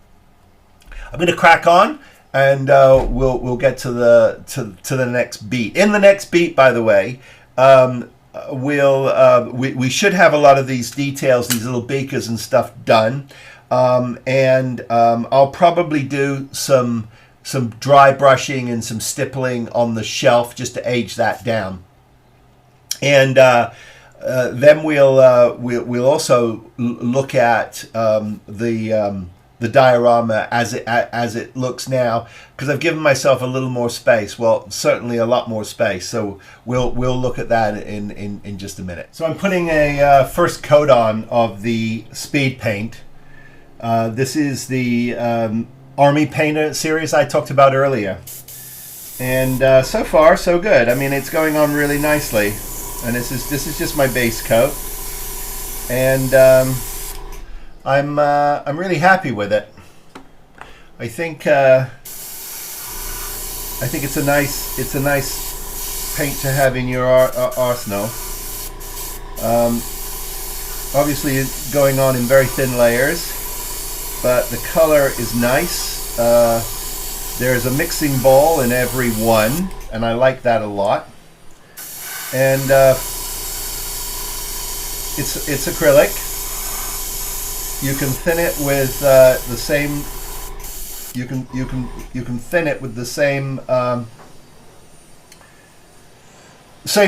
S1: I'm going to crack on, and we'll get to the next beat. In the next beat, by the way, we should have a lot of these details, these little beakers and stuff done, and I'll probably do some dry brushing and some stippling on the shelf just to age that down, and then we'll also look at the diorama as it looks now, because I've given myself a little more space. Well, certainly a lot more space. So we'll look at that in just a minute. So I'm putting a first coat on of the speed paint. This is the Army Painter series I talked about earlier, and so far so good. I mean, it's going on really nicely, and this is just my base coat, and I'm really happy with it. I think it's a nice paint to have in your arsenal. Obviously, it's going on in very thin layers, but the color is nice. There's a mixing bowl in every one, and I like that a lot. And it's acrylic. You can thin it with the same. You can thin it with the same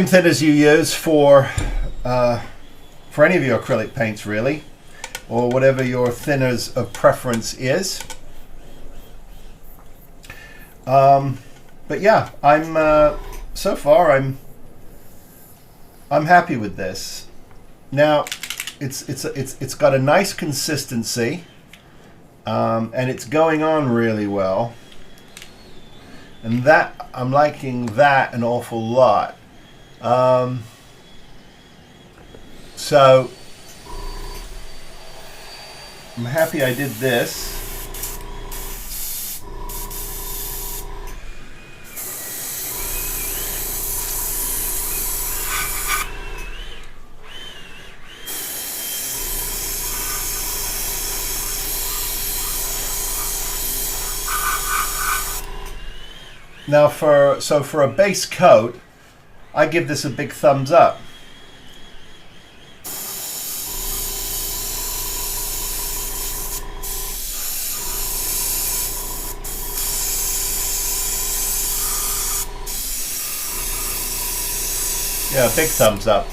S1: thin as you use for any of your acrylic paints, really, or whatever your thinners of preference is. But yeah, so far I'm happy with this. Now, it's got a nice consistency, and it's going on really well, and that I'm liking that an awful lot. So I'm happy I did this. Now for a base coat, I give this a big thumbs up. Yeah, big thumbs up.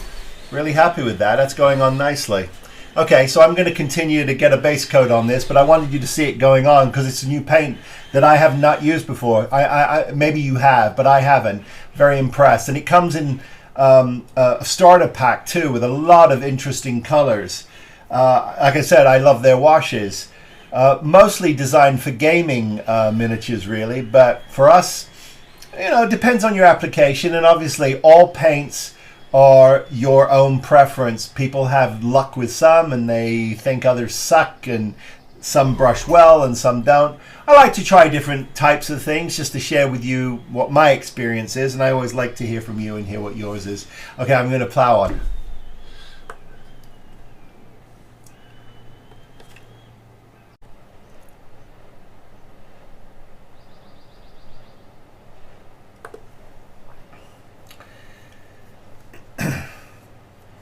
S1: Really happy with that. That's going on nicely. Okay, so I'm going to continue to get a base coat on this, but I wanted you to see it going on because it's a new paint that I have not used before. I maybe you have, but I haven't. Very impressed. And it comes in a starter pack too with a lot of interesting colors. Like I said, I love their washes. Mostly designed for gaming miniatures, really. But for us, it depends on your application, and obviously all paints are your own preference. People have luck with some, and they think others suck, and some brush well and some don't. I like to try different types of things just to share with you what my experience is, and I always like to hear from you and hear what yours is. Okay, I'm going to plow on.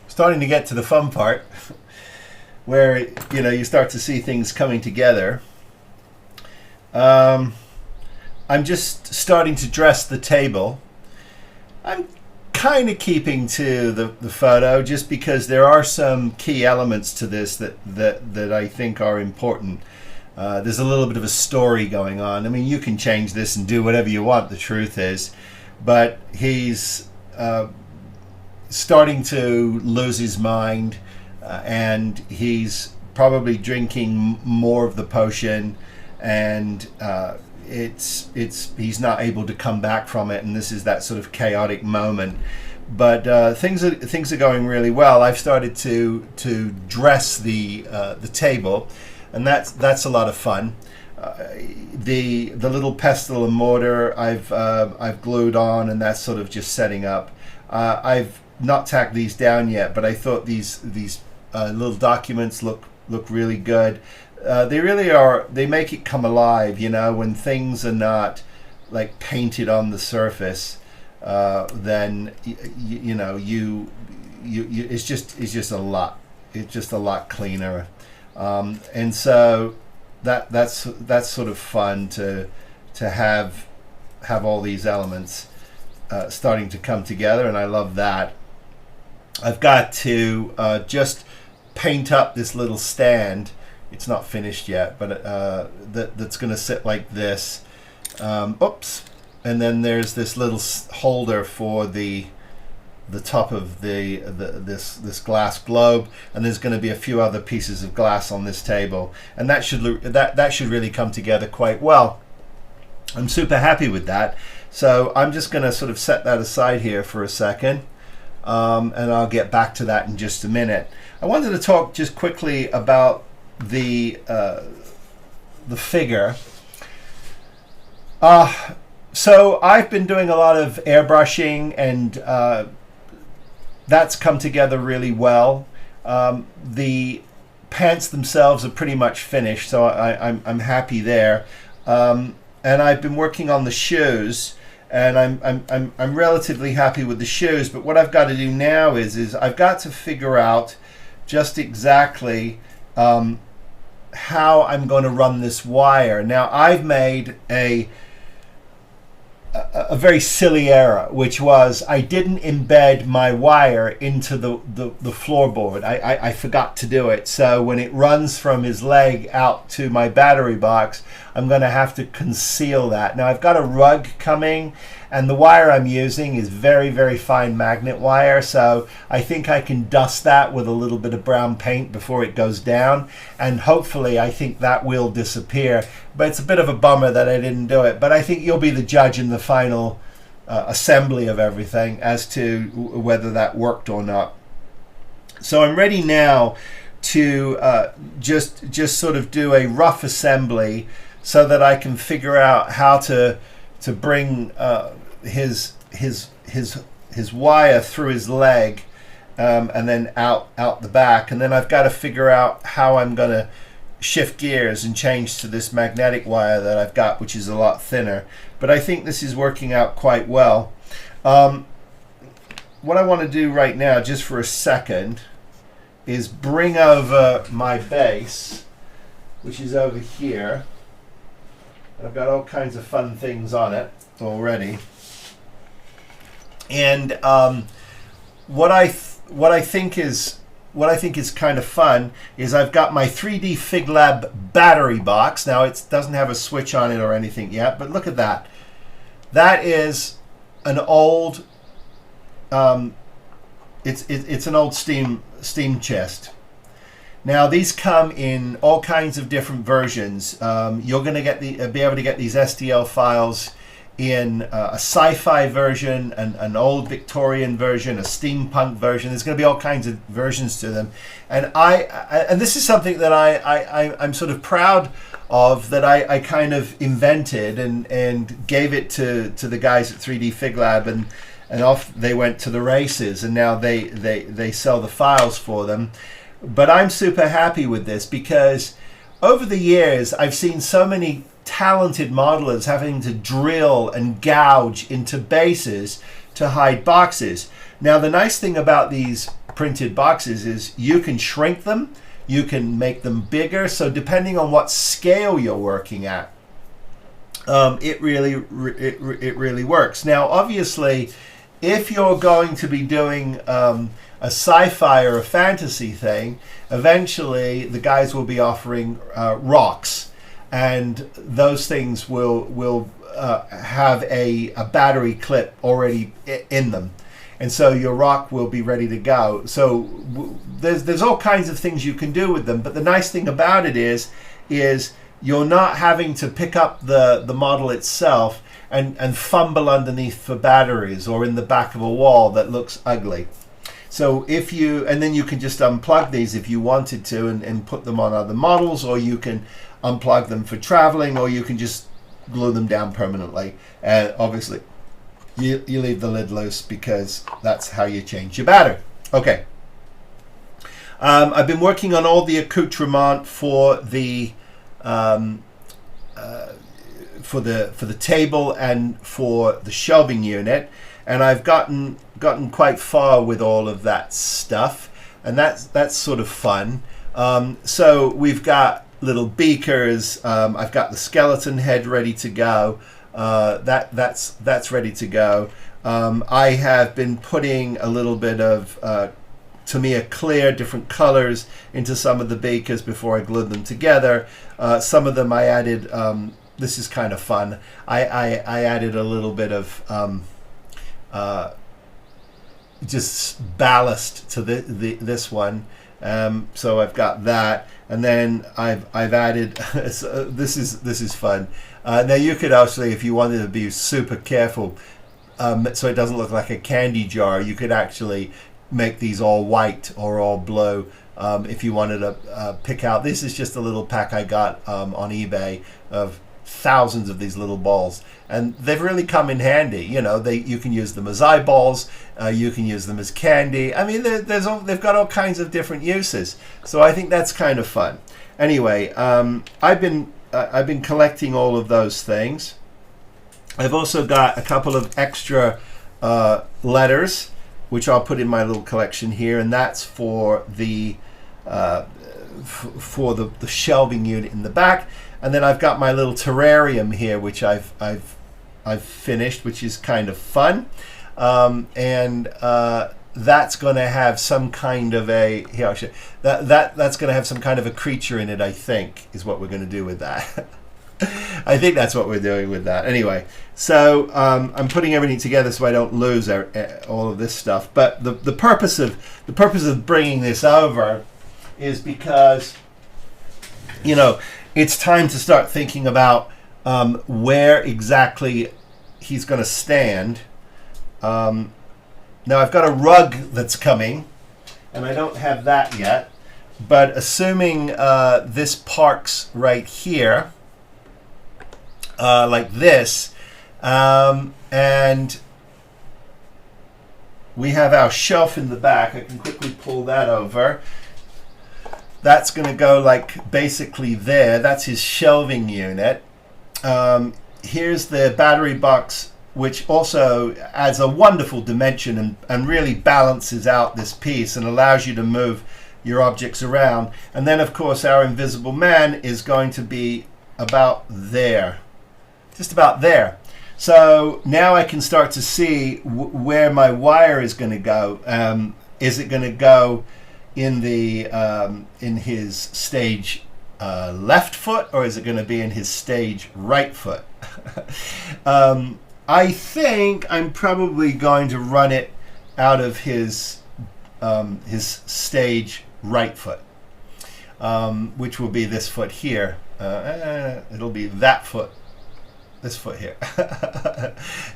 S1: Starting to get to the fun part where you start to see things coming together. I'm just starting to dress the table. I'm kind of keeping to the photo just because there are some key elements to this that I think are important. There's a little bit of a story going on. I mean, you can change this and do whatever you want, the truth is, but he's starting to lose his mind, and he's probably drinking more of the potion, and he's not able to come back from it, and this is that sort of chaotic moment. But things are going really well. I've started to dress the table, and that's a lot of fun. The little pestle and mortar I've glued on, and that's sort of just setting up. I've not tacked these down yet, but I thought these little documents look really good. They really are. They make it come alive, when things are not like painted on the surface. Then it's just a lot. It's just a lot cleaner, and so that's sort of fun to have all these elements starting to come together, and I love that. I've got to just paint up this little stand. It's not finished yet, but that's going to sit like this. Oops. And then there's this little holder for the top of this glass globe, and there's going to be a few other pieces of glass on this table, and that should really come together quite well. I'm super happy with that. So I'm just going to sort of set that aside here for a second. And I'll get back to that in just a minute. I wanted to talk just quickly about the figure. So I've been doing a lot of airbrushing, and that's come together really well. The pants themselves are pretty much finished, so I'm happy there. And I've been working on the shoes, and I'm relatively happy with the shoes. But what I've got to do now is I've got to figure out just exactly how I'm going to run this wire. Now, I've made a very silly error, which was I didn't embed my wire into the floorboard. I forgot to do it. So when it runs from his leg out to my battery box, I'm going to have to conceal that. Now I've got a rug coming, and the wire I'm using is very, very fine magnet wire, so I think I can dust that with a little bit of brown paint before it goes down, and hopefully I think that will disappear. But it's a bit of a bummer that I didn't do it, but I think you'll be the judge in the final assembly of everything as to whether that worked or not. So I'm ready now to just sort of do a rough assembly so that I can figure out how to bring his wire through his leg and then out the back, and then I've got to figure out how I'm going to shift gears and change to this magnetic wire that I've got, which is a lot thinner. But I think this is working out quite well. What I want to do right now, just for a second, is bring over my base, which is over here. I've got all kinds of fun things on it already. And what I think is kind of fun is I've got my 3D Fig Lab battery box. Now it doesn't have a switch on it or anything yet, but look at that. That is an old it's an old steam chest, Now these come in all kinds of different versions. You're going to be able to get these STL files in a sci-fi version, an old Victorian version, a steampunk version. There's going to be all kinds of versions to them, and and this is something that I'm sort of proud of, that I kind of invented and gave it to the guys at 3D Fig Lab, and off they went to the races, and now they sell the files for them. But I'm super happy with this because over the years I've seen so many talented modelers having to drill and gouge into bases to hide boxes. Now the nice thing about these printed boxes is you can shrink them, you can make them bigger, so depending on what scale you're working at, it really works. Now obviously if you're going to be doing a sci-fi or a fantasy thing, eventually the guys will be offering rocks, and those things will have a battery clip already in them, and so your rock will be ready to go. So there's all kinds of things you can do with them, but the nice thing about it is you're not having to pick up the model itself and fumble underneath for batteries or in the back of a wall that looks ugly. So and then you can just unplug these if you wanted to and put them on other models, or you can unplug them for traveling, or you can just glue them down permanently. And obviously you leave the lid loose because that's how you change your battery. Okay. I've been working on all the accoutrement for the table and for the shelving unit, and I've gotten quite far with all of that stuff, and that's sort of fun. So we've got little beakers. I've got the skeleton head ready to go. That's ready to go. I have been putting a little bit of Tamiya clear, different colors, into some of the beakers before I glued them together. Some of them I added. This is kind of fun. I added a little bit of just ballast to this one, so I've got that, and then I've added. So this is fun. Now you could actually, if you wanted to be super careful, so it doesn't look like a candy jar, you could actually make these all white or all blue. If you wanted to pick out, this is just a little pack I got on eBay of thousands of these little balls, and they've really come in handy. You can use them as eyeballs, you can use them as candy. I mean, they've got all kinds of different uses, so I think that's kind of fun. Anyway, I've been collecting all of those things. I've also got a couple of extra letters which I'll put in my little collection here, and that's for the shelving unit in the back. And then I've got my little terrarium here, which I've finished, which is kind of fun, and that's going to have some kind of a that's going to have some kind of a creature in it. I think is what we're going to do with that. I think that's what we're doing with that. Anyway, so I'm putting everything together so I don't lose all of this stuff. But the purpose of bringing this over is because it's time to start thinking about where exactly he's going to stand. Now I've got a rug that's coming, and I don't have that yet. But assuming this parks right here, like this, and we have our shelf in the back. I can quickly pull that over. That's going to go like basically there. That's his shelving unit. Here's the battery box, which also adds a wonderful dimension and really balances out this piece and allows you to move your objects around. And then of course our invisible man is going to be about there, just about there. So now I can start to see where my wire is going to go. Is it going to go in his stage left foot, or is it going to be in his stage right foot? I think I'm probably going to run it out of his stage right foot. which will be this foot here. It'll be that foot, this foot here,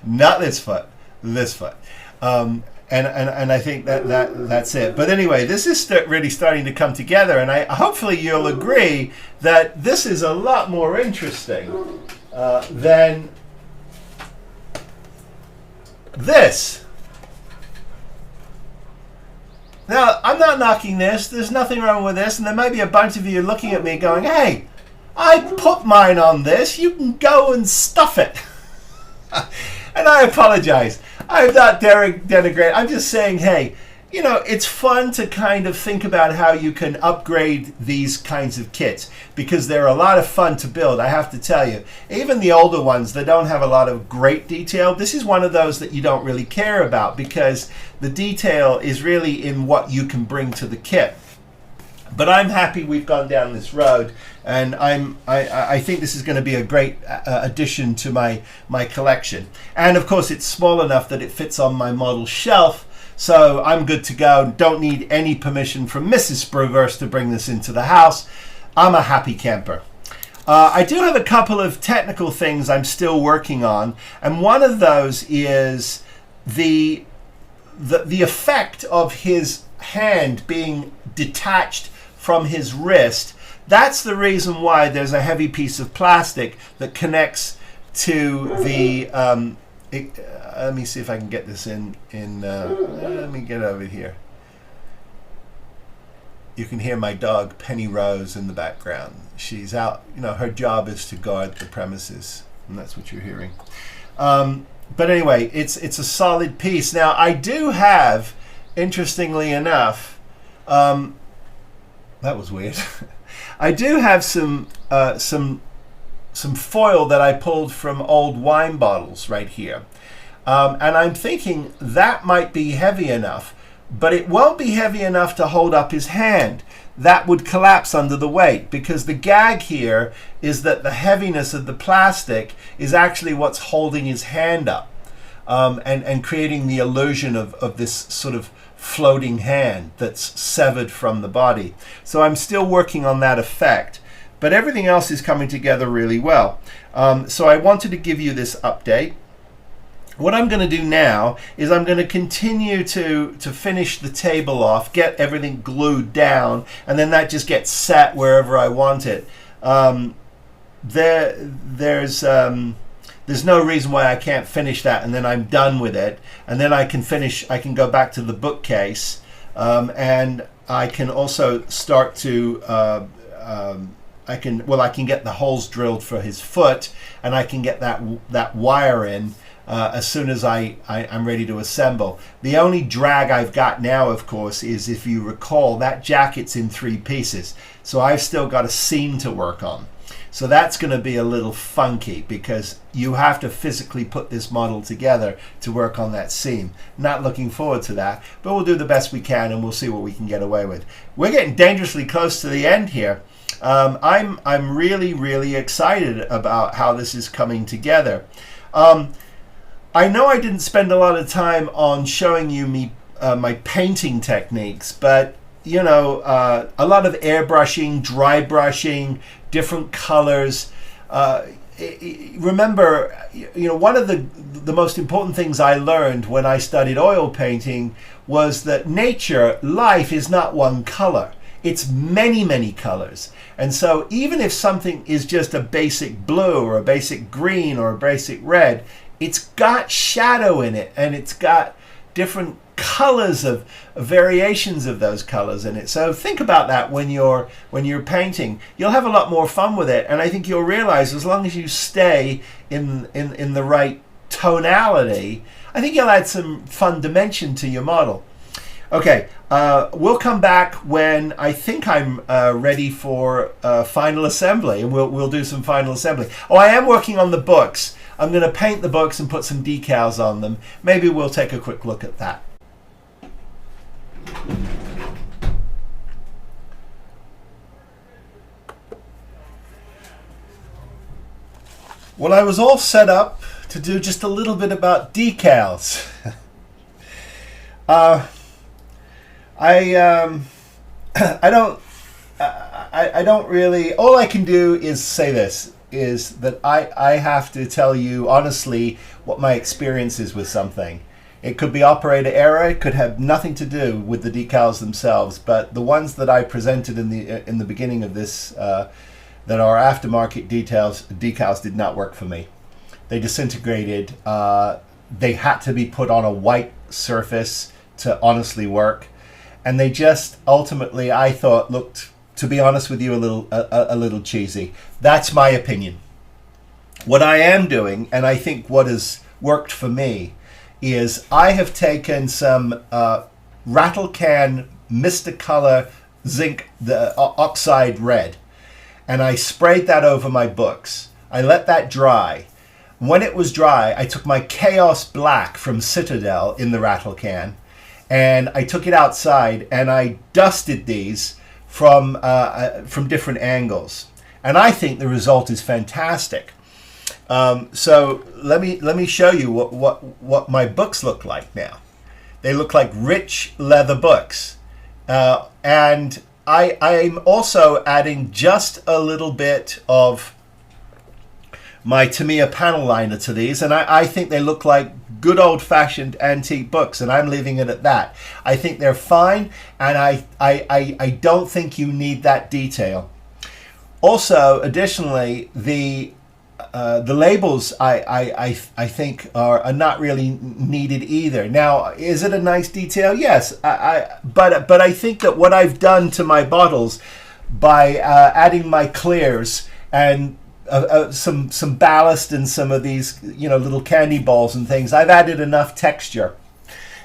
S1: not this foot, this foot. And I think that's it. But anyway, this is really starting to come together, and hopefully you'll agree that this is a lot more interesting than this. Now, I'm not knocking this. There's nothing wrong with this, and there might be a bunch of you looking at me going, "Hey, I put mine on this. You can go and stuff it." And I apologize. I'm not denigrating. I'm just saying, hey, you know, it's fun to kind of think about how you can upgrade these kinds of kits, because they're a lot of fun to build, I have to tell you. Even the older ones that don't have a lot of great detail, this is one of those that you don't really care about, because the detail is really in what you can bring to the kit. But I'm happy we've gone down this road, and I think this is going to be a great addition to my collection. And of course, it's small enough that it fits on my model shelf, so I'm good to go. Don't need any permission from Mrs. Spruverse to bring this into the house. I'm a happy camper. I do have a couple of technical things I'm still working on, and one of those is the effect of his hand being detached from his wrist. That's the reason why there's a heavy piece of plastic that connects to the let me see if I can get this in let me get over here. You can hear my dog Penny Rose in the background. She's out, you know, her job is to guard the premises, and that's what you're hearing. But anyway, it's a solid piece. Now, I do have, interestingly enough, that was weird. I do have some foil that I pulled from old wine bottles right here. And I'm thinking that might be heavy enough, but it won't be heavy enough to hold up his hand. That would collapse under the weight, because the gag here is that the heaviness of the plastic is actually what's holding his hand up, and creating the illusion of this sort of floating hand that's severed from the body. So I'm still working on that effect, but everything else is coming together really well. So I wanted to give you this update. What I'm going to do now is I'm going to continue to finish the table off, get everything glued down, and then that just gets set wherever I want it. There's no reason why I can't finish that, and then I'm done with it. And then I can go back to the bookcase, and I can also start to, I can get the holes drilled for his foot, and I can get that wire in as soon as I'm ready to assemble. The only drag I've got now, of course, is, if you recall, that jacket's in 3 pieces. So I've still got a seam to work on. So that's going to be a little funky, because you have to physically put this model together to work on that seam. Not looking forward to that, but we'll do the best we can, and we'll see what we can get away with. We're getting dangerously close to the end here. I'm really, really excited about how this is coming together. I know I didn't spend a lot of time on showing you my painting techniques, but you know, a lot of airbrushing, dry brushing, different colors. Remember, you know, one of the most important things I learned when I studied oil painting was that nature, life, is not one color. It's many, many colors. And so even if something is just a basic blue or a basic green or a basic red, it's got shadow in it, and it's got different colors of variations of those colors in it. So think about that when you're painting. You'll have a lot more fun with it, and I think you'll realize, as long as you stay in the right tonality, I think you'll add some fun dimension to your model. Okay, we'll come back when I think I'm ready for final assembly, and we'll do some final assembly. Oh, I am working on the books. I'm going to paint the books and put some decals on them. Maybe we'll take a quick look at that. Well, I was all set up to do just a little bit about decals. I I don't really, all I can do is say this, is that I have to tell you honestly what my experience is with something. It could be operator error, it could have nothing to do with the decals themselves, but the ones that I presented in the beginning of this, that are aftermarket decals did not work for me. They disintegrated. They had to be put on a white surface to honestly work, and they just ultimately, I thought, looked, to be honest with you, a little cheesy. That's my opinion. What I am doing, and I think what has worked for me, is I have taken some rattle can Mr. Color zinc, the oxide red, and I sprayed that over my books. I let that dry. When it was dry, I took my Chaos Black from Citadel in the rattle can, and I took it outside and I dusted these from different angles, and I think the result is fantastic. So let me show you what my books look like now. They look like rich leather books, and I'm also adding just a little bit of my Tamiya panel liner to these, and I think they look like good old-fashioned antique books, and I'm leaving it at that. I think they're fine, and I don't think you need that detail. Also, additionally, the labels I think are not really needed either. Now, is it a nice detail? Yes, but I think that what I've done to my bottles by adding my clears and some ballast and some of these, little candy balls and things, I've added enough texture.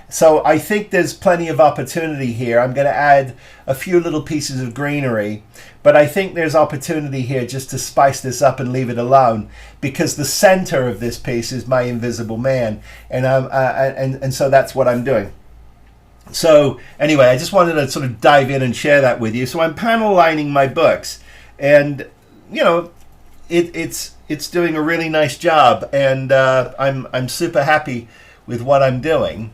S1: So I think there's plenty of opportunity here. I'm going to add a few little pieces of greenery, but I think there's opportunity here just to spice this up and leave it alone, because the center of this piece is my Invisible Man, and so that's what I'm doing. So anyway, I just wanted to sort of dive in and share that with you. So I'm panel lining my books, and it's doing a really nice job, and I'm super happy with what I'm doing.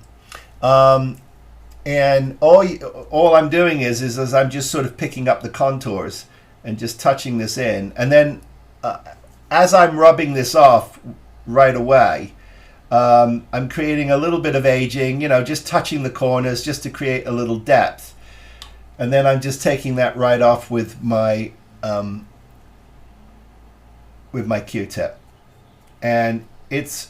S1: And all I'm doing is I'm just sort of picking up the contours and just touching this in, and then as I'm rubbing this off right away, I'm creating a little bit of aging, just touching the corners just to create a little depth, and then I'm just taking that right off with my Q-tip, and it's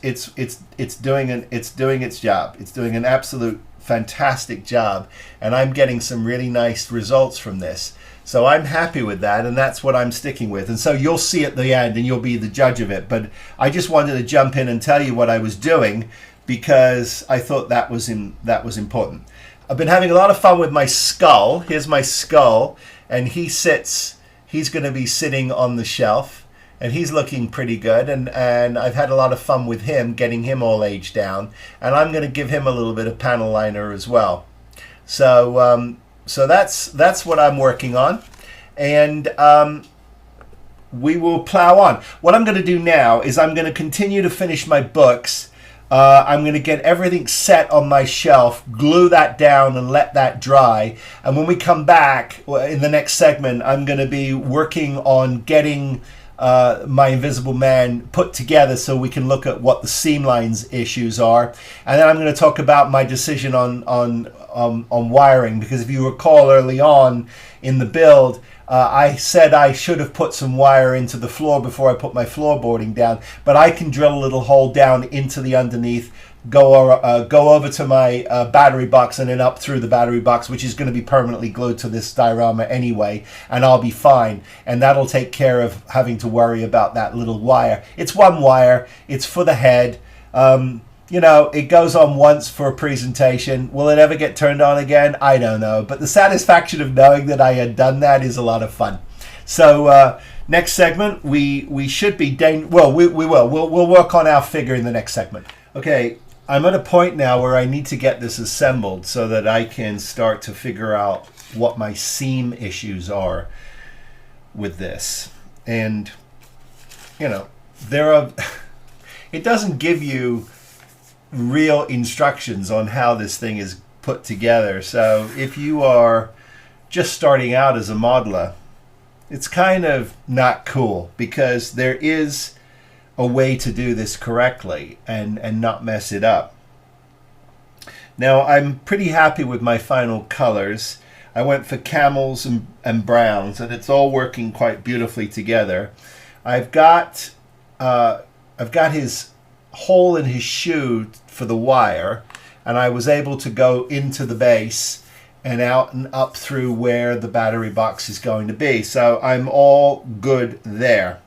S1: doing its job. It's doing an absolute fantastic job, and I'm getting some really nice results from this. So I'm happy with that, and that's what I'm sticking with. And so you'll see at the end, and you'll be the judge of it. But I just wanted to jump in and tell you what I was doing, because I thought that was important. I've been having a lot of fun with my skull. Here's my skull, and he's going to be sitting on the shelf. And he's looking pretty good, and I've had a lot of fun with him, getting him all aged down, and I'm going to give him a little bit of panel liner as well. So that's what I'm working on, and we will plow on. What I'm going to do now is I'm going to continue to finish my books. I'm going to get everything set on my shelf, glue that down, and let that dry. And when we come back in the next segment, I'm going to be working on getting my Invisible Man put together so we can look at what the seam lines issues are, and then I'm going to talk about my decision on wiring, because if you recall early on in the build, I said I should have put some wire into the floor before I put my floorboarding down, but I can drill a little hole down into the underneath, go over to my battery box, and then up through the battery box, which is going to be permanently glued to this diorama anyway, and I'll be fine, and that'll take care of having to worry about that little wire. It's one wire, it's for the head. It goes on once for a presentation. Will it ever get turned on again? I don't know, but the satisfaction of knowing that I had done that is a lot of fun. So next segment, we should be we'll work on our figure in the next segment. Okay, I'm at a point now where I need to get this assembled so that I can start to figure out what my seam issues are with this. And it doesn't give you real instructions on how this thing is put together. So if you are just starting out as a modeler, it's kind of not cool, because there is a way to do this correctly and not mess it up. Now I'm pretty happy with my final colors. I went for camels and browns, and it's all working quite beautifully together. I've got his hole in his shoe for the wire, and I was able to go into the base and out and up through where the battery box is going to be. So I'm all good there.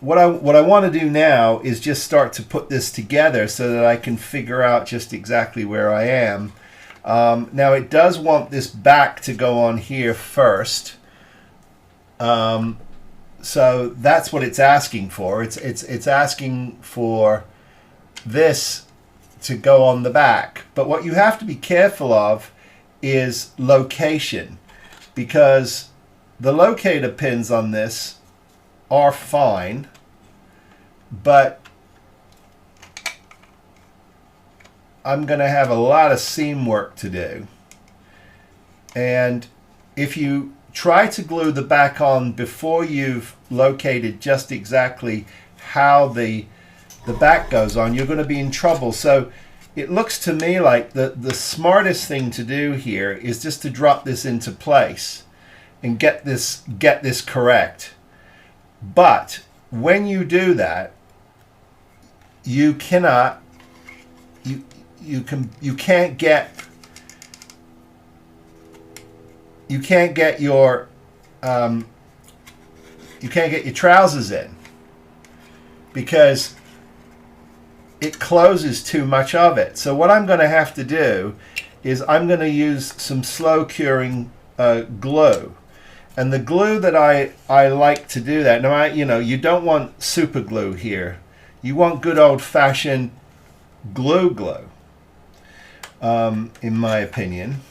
S1: What I want to do now is just start to put this together so that I can figure out just exactly where I am. Now it does want this back to go on here first. So that's what it's asking for. It's asking for this to go on the back. But what you have to be careful of is location, because the locator pins on this are fine, but I'm going to have a lot of seam work to do. And if you try to glue the back on before you've located just exactly how the back goes on, you're going to be in trouble. So it looks to me like the smartest thing to do here is just to drop this into place and get this correct. But when you do that, you can't get your trousers in, because it closes too much of it. So what I'm going to have to do is I'm going to use some slow curing glue. And the glue that I like to do that, now you don't want super glue here. You want good old-fashioned glue, in my opinion.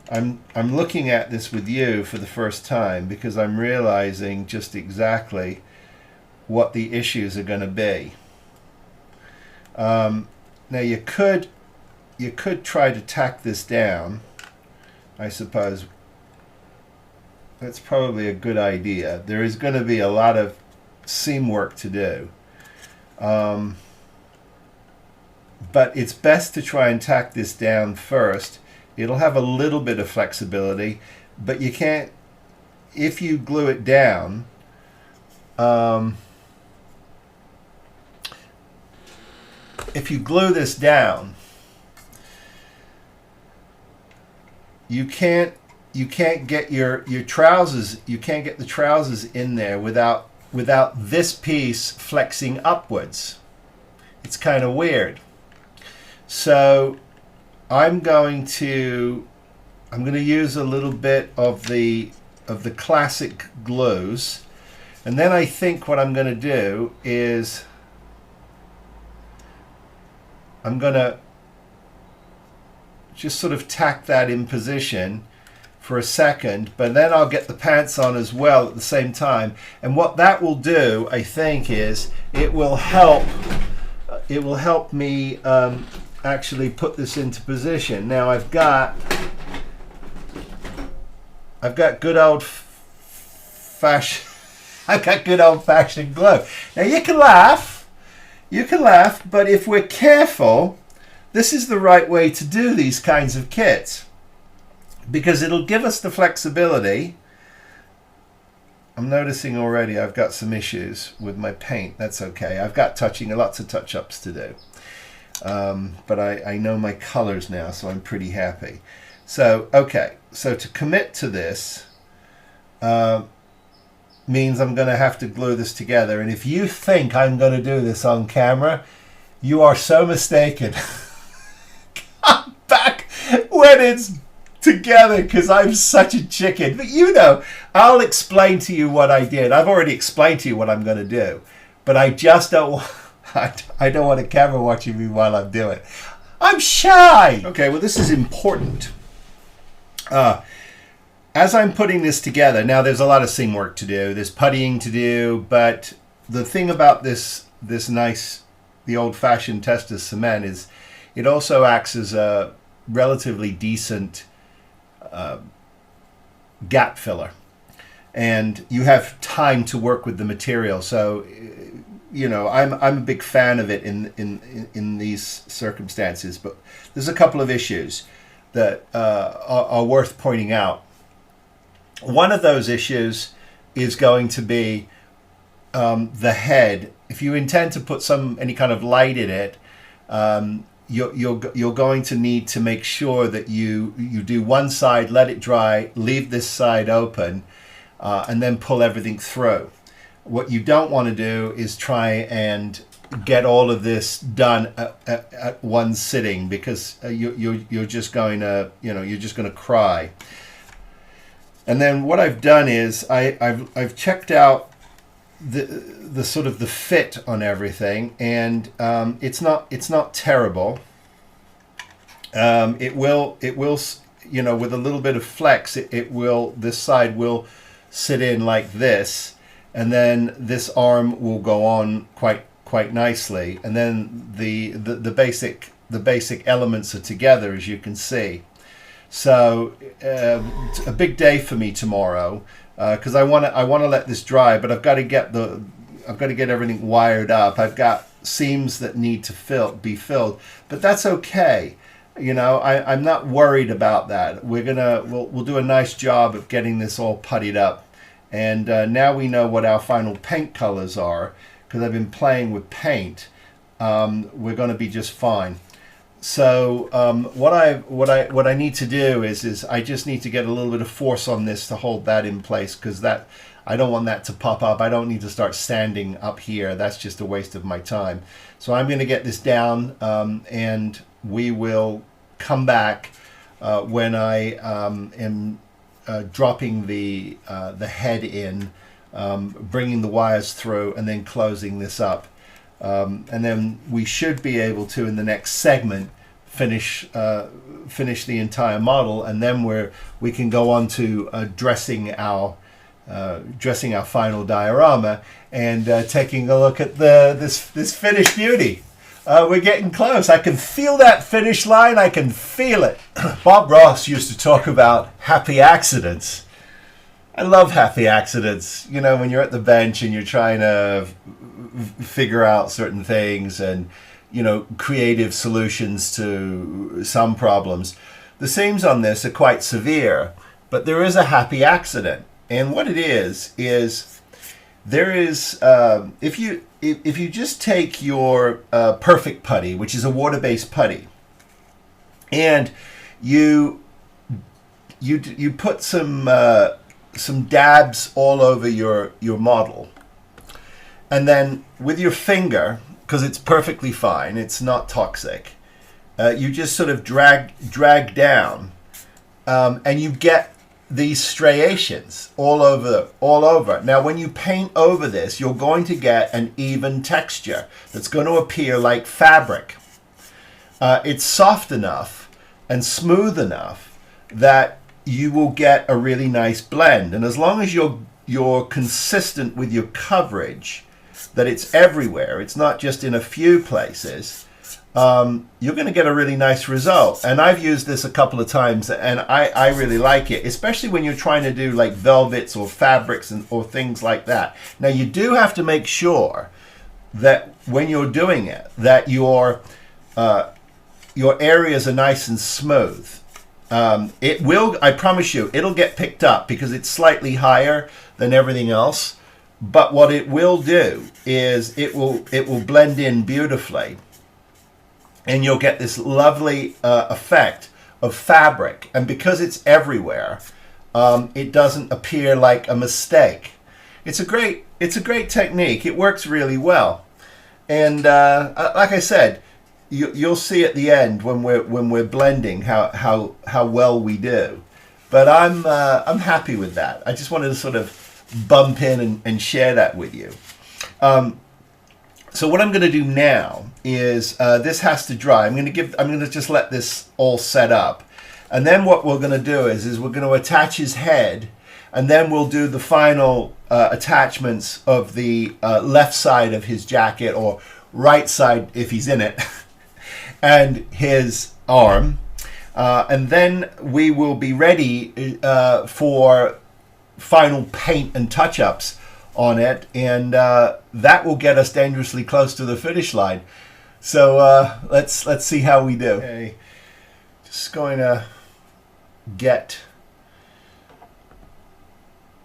S1: I'm looking at this with you for the first time because I'm realizing just exactly what the issues are going to be. Now you could try to tack this down, I suppose. That's probably a good idea. There is going to be a lot of seam work to do. But it's best to try and tack this down first. It'll have a little bit of flexibility, but you can't, if you glue it down, if you glue this down, you can't get your trousers, you can't get the trousers in there without this piece flexing upwards. It's kind of weird. So I'm going to use a little bit of the classic glues, and then I think what I'm going to do is I'm going to just sort of tack that in position for a second, but then I'll get the pants on as well at the same time. And what that will do, I think, is it will help me actually put this into position. Now I've got good old-fashioned glue. Now you can laugh, but if we're careful, this is the right way to do these kinds of kits, because it'll give us the flexibility. I'm noticing already I've got some issues with my paint. That's okay. I've got lots of touch-ups to do. But I know my colors now, so I'm pretty happy. So, okay. So to commit to this means I'm going to have to glue this together. And if you think I'm going to do this on camera, you are so mistaken. Come back when it's together, because I'm such a chicken. But I'll explain to you what I did. I've already explained to you what I'm going to do, but I just don't want I don't want a camera watching me while I'm doing it. I'm shy. Okay, well, this is important. As I'm putting this together, now there's a lot of seam work to do. There's puttying to do, but the thing about the old-fashioned Testos cement is it also acts as a relatively decent gap filler, and you have time to work with the material. So, I'm a big fan of it in these circumstances. But there's a couple of issues that are worth pointing out. One of those issues is going to be the head. If you intend to put any kind of light in it, you're going to need to make sure that you do one side, let it dry, leave this side open, and then pull everything through. What you don't want to do is try and get all of this done at one sitting, because you're just going to cry. And then what I've done is I've checked out the sort of the fit on everything, and it's not terrible. It will with a little bit of flex, this side will sit in like this, and then this arm will go on quite nicely, and then the basic elements are together, as you can see. So it's a big day for me tomorrow, because I want to let this dry, but I've got to get everything wired up. I've got seams that need to be filled, but that's okay. I'm not worried about that. We'll do a nice job of getting this all puttied up, and now we know what our final paint colors are, because I've been playing with paint. We're going to be just fine. So what I need to do is I just need to get a little bit of force on this to hold that in place, because I don't want that to pop up. I don't need to start sanding up here. That's just a waste of my time. So I'm going to get this down, and we will come back when I am dropping the head in, bringing the wires through, and then closing this up. And then we should be able to, in the next segment, finish the entire model, and then we can go on to dressing our final diorama, and taking a look at this finished beauty. We're getting close. I can feel that finish line. I can feel it. Bob Ross used to talk about happy accidents. I love happy accidents. When you're at the bench and you're trying to figure out certain things, and creative solutions to some problems. The seams on this are quite severe, but there is a happy accident. And what it is there is if you just take your Perfect Putty, which is a water-based putty, and you put some dabs all over your model, and then with your finger, because it's perfectly fine, it's not toxic, you just sort of drag down, and you get these striations all over. Now, when you paint over this, you're going to get an even texture that's going to appear like fabric. It's soft enough and smooth enough that you will get a really nice blend. And as long as you're consistent with your coverage, that it's everywhere, it's not just in a few places, you're going to get a really nice result. And I've used this a couple of times, and I really like it, especially when you're trying to do like velvets or fabrics or things like that. Now, you do have to make sure that when you're doing it, that your areas are nice and smooth. It will, I promise you, it'll get picked up because it's slightly higher than everything else. But what it will do is it will blend in beautifully, and you'll get this lovely effect of fabric. And because it's everywhere, it doesn't appear like a mistake. It's a great technique. It works really well. And like I said, you'll see at the end when we're blending how well we do. But I'm happy with that. I just wanted to sort of bump in and share that with you. So what I'm going to do now is this has to dry. I'm going to just let this all set up, and then what we're going to do is we're going to attach his head, and then we'll do the final attachments of the left side of his jacket, or right side if he's in it, and his arm. And then we will be ready for final paint and touch-ups on it, and that will get us dangerously close to the finish line. So let's see how we do. Okay. Just going to get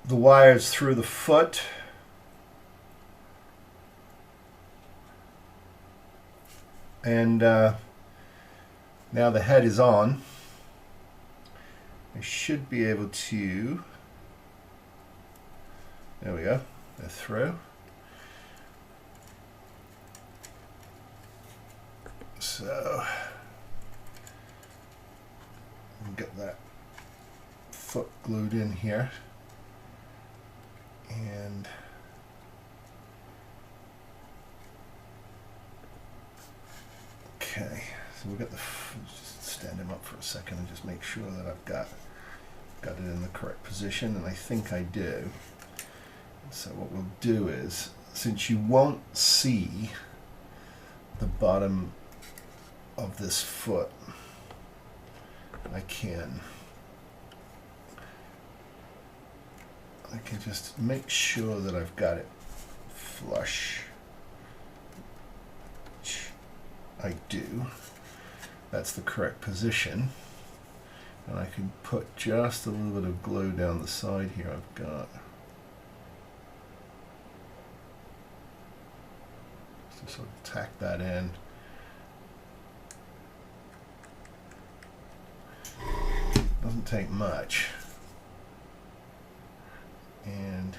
S1: the wires through the foot. And now the head is on. I should be able to, there we go, they're through. So get that foot glued in here, and okay, so we've got just stand him up for a second and just make sure that I've got it in the correct position, and I think I do. So what we'll do is, since you won't see the bottom of this foot, I can just make sure that I've got it flush. I do. That's the correct position. And I can put just a little bit of glue down the side here. I've got. Just sort of tack that in. Doesn't take much. And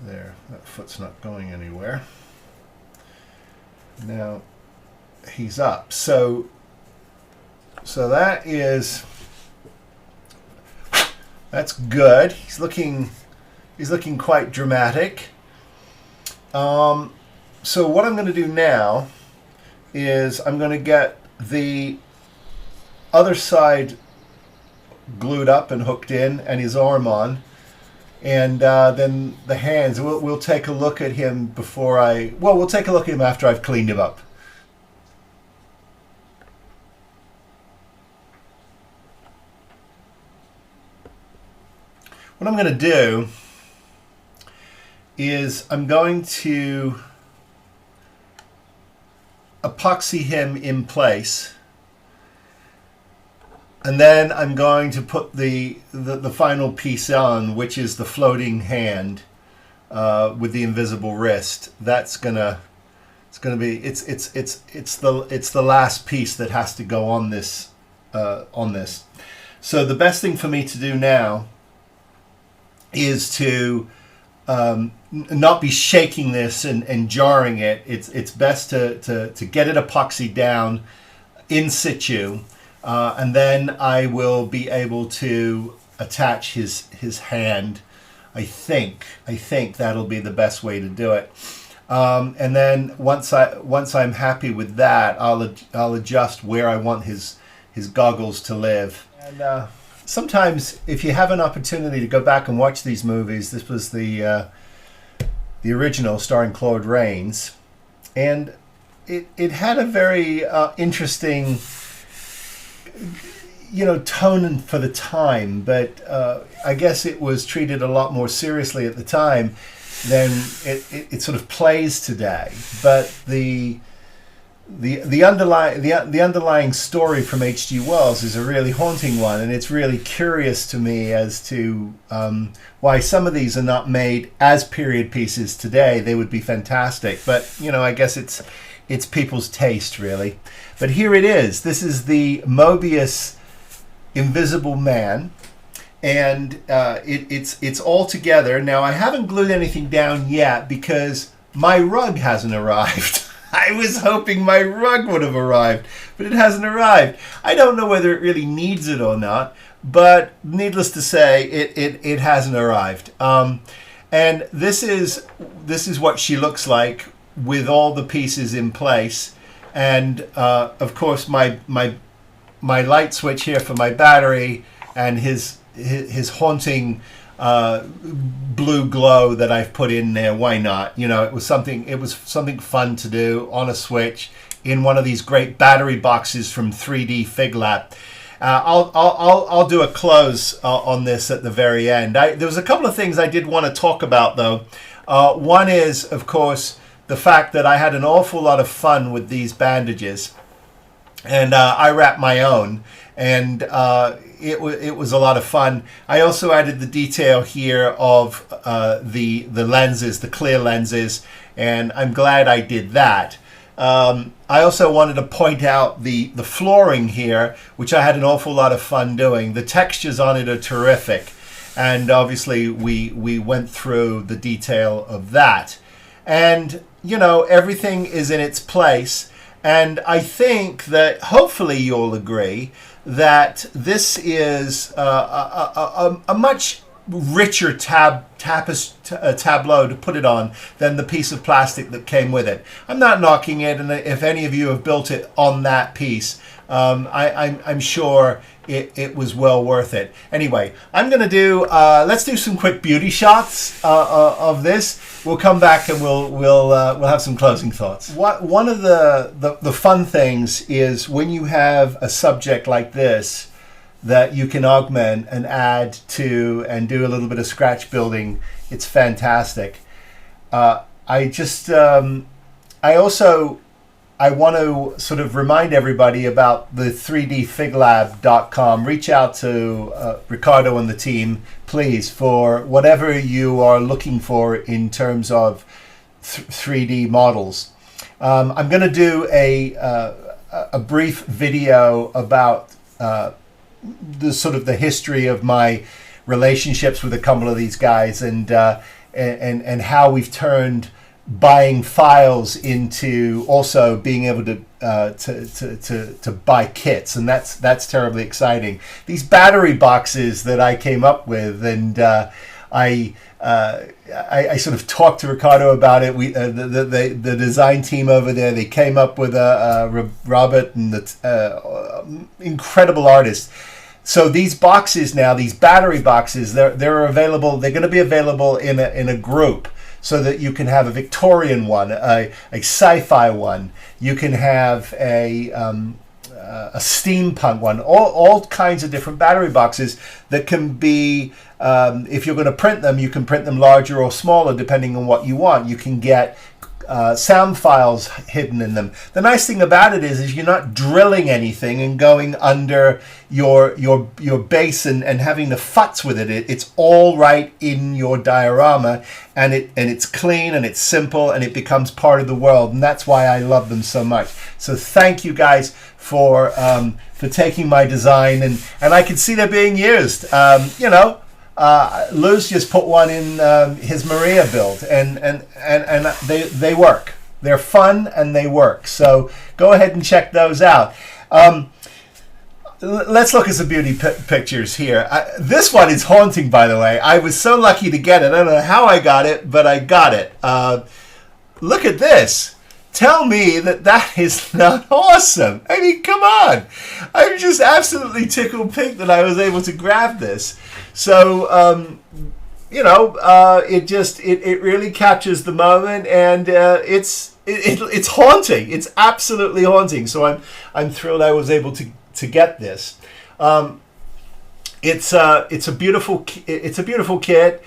S1: there, that foot's not going anywhere. Now he's up. So that's good. He's looking quite dramatic. So what I'm going to do now is I'm going to get the other side glued up and hooked in, and his arm on, and then the hands. We'll take a look at him before we'll take a look at him after I've cleaned him up. What I'm going to do is I'm going to epoxy him in place, and then I'm going to put the final piece on, which is the floating hand with the invisible wrist. It's the last piece that has to go on this. So the best thing for me to do now is to not be shaking this and jarring it. It's best to get it epoxied down in situ. And then I will be able to attach his hand. I think that'll be the best way to do it. And then once I'm happy with that, I'll adjust where I want his goggles to live. And sometimes, if you have an opportunity to go back and watch these movies, this was the original starring Claude Rains, and it had a very interesting, tone for the time, but I guess it was treated a lot more seriously at the time than it sort of plays today. But the underlying story from H.G. Wells is a really haunting one, and it's really curious to me as to why some of these are not made as period pieces today. They would be fantastic, but I guess it's people's taste, really. But here it is. This is the Moebius Invisible Man, and it's all together. Now, I haven't glued anything down yet because my rug hasn't arrived. I was hoping my rug would have arrived, but it hasn't arrived. I don't know whether it really needs it or not, but needless to say, it hasn't arrived. And this is what she looks like with all the pieces in place. And of course, my light switch here for my battery, and his haunting blue glow that I've put in there. Why not? It was something fun to do on a switch. in one of these great battery boxes from 3D Fig Lab. I'll do a close on this at the very end. There was a couple of things I did want to talk about, though. One is, of course, the fact that I had an awful lot of fun with these bandages, and I wrapped my own, and it was a lot of fun. I also added the detail here of the lenses, the clear lenses, and I'm glad I did that. I also wanted to point out the flooring here, which I had an awful lot of fun doing. The textures on it are terrific, and obviously we went through the detail of that. And, you know, everything is in its place, and I think that hopefully you'll agree that this is a much richer tableau to put it on than the piece of plastic that came with it. I'm not knocking it, and if any of you have built it on that piece, I'm sure it was well worth it. Anyway, I'm going to do, let's do some quick beauty shots of this. We'll come back and we'll have some closing thoughts. One of the fun things is when you have a subject like this that you can augment and add to and do a little bit of scratch building, it's fantastic. I want to sort of remind everybody about the 3dfiglab.com. Reach out to Ricardo and the team, please, for whatever you are looking for in terms of 3D models. I'm going to do a brief video about the sort of the history of my relationships with a couple of these guys, and how we've turned buying files into also being able to buy kits, and that's terribly exciting. These battery boxes that I came up with, and I sort of talked to Ricardo about it. The design team over there, they came up with Robert and the incredible artist. So these boxes now, these battery boxes, they're available. They're going to be available in a group, so that you can have a Victorian one, a sci-fi one. You can have a steampunk one. All kinds of different battery boxes that can be. If you're going to print them, you can print them larger or smaller depending on what you want. You can get sound files hidden in them. The nice thing about it is you're not drilling anything and going under your base and having to futz with it. It's all right in your diorama, and it's clean and it's simple and it becomes part of the world, and that's why I love them so much. So thank you guys for taking my design, and I can see they're being used. Luz just put one in his Maria build, and they work. They're fun and they work. So go ahead and check those out. Let's look at some beauty pictures here. This one is haunting, by the way. I was so lucky to get it. I don't know how I got it, but I got it. Look at this. Tell me that is not awesome. I mean, come on. I'm just absolutely tickled pink that I was able to grab this. So, it really captures the moment, and it's haunting. It's absolutely haunting. So I'm thrilled I was able to get this. It's a beautiful kit.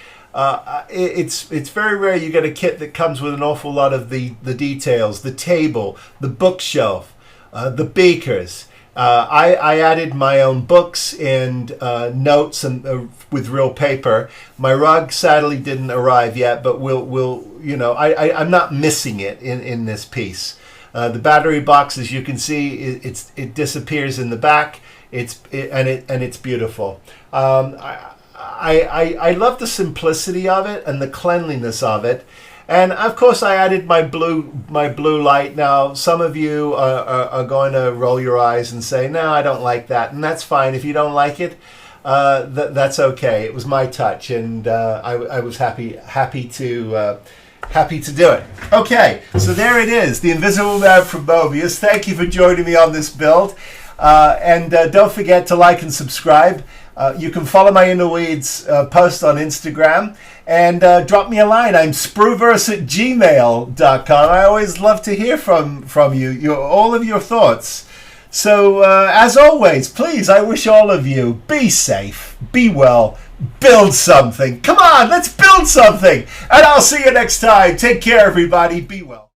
S1: It's very rare you get a kit that comes with an awful lot of the details, the table, the bookshelf, the beakers. I added my own books and notes and with real paper. My rug sadly didn't arrive yet, but I'm not missing it in this piece. The battery box, as you can see, it disappears in the back. It's beautiful. I love the simplicity of it and the cleanliness of it. And of course, I added my blue light. Now, some of you are going to roll your eyes and say, "No, I don't like that," and that's fine. If you don't like it, that's okay. It was my touch, and I was happy to do it. Okay, so there it is, the Invisible Man from Mobius. Thank you for joining me on this build, and don't forget to like and subscribe. You can follow my In the Weeds post on Instagram and drop me a line. I'm spruverse@gmail.com. I always love to hear from you, all of your thoughts. So, as always, please, I wish all of you be safe, be well, build something. Come on, let's build something. And I'll see you next time. Take care, everybody. Be well.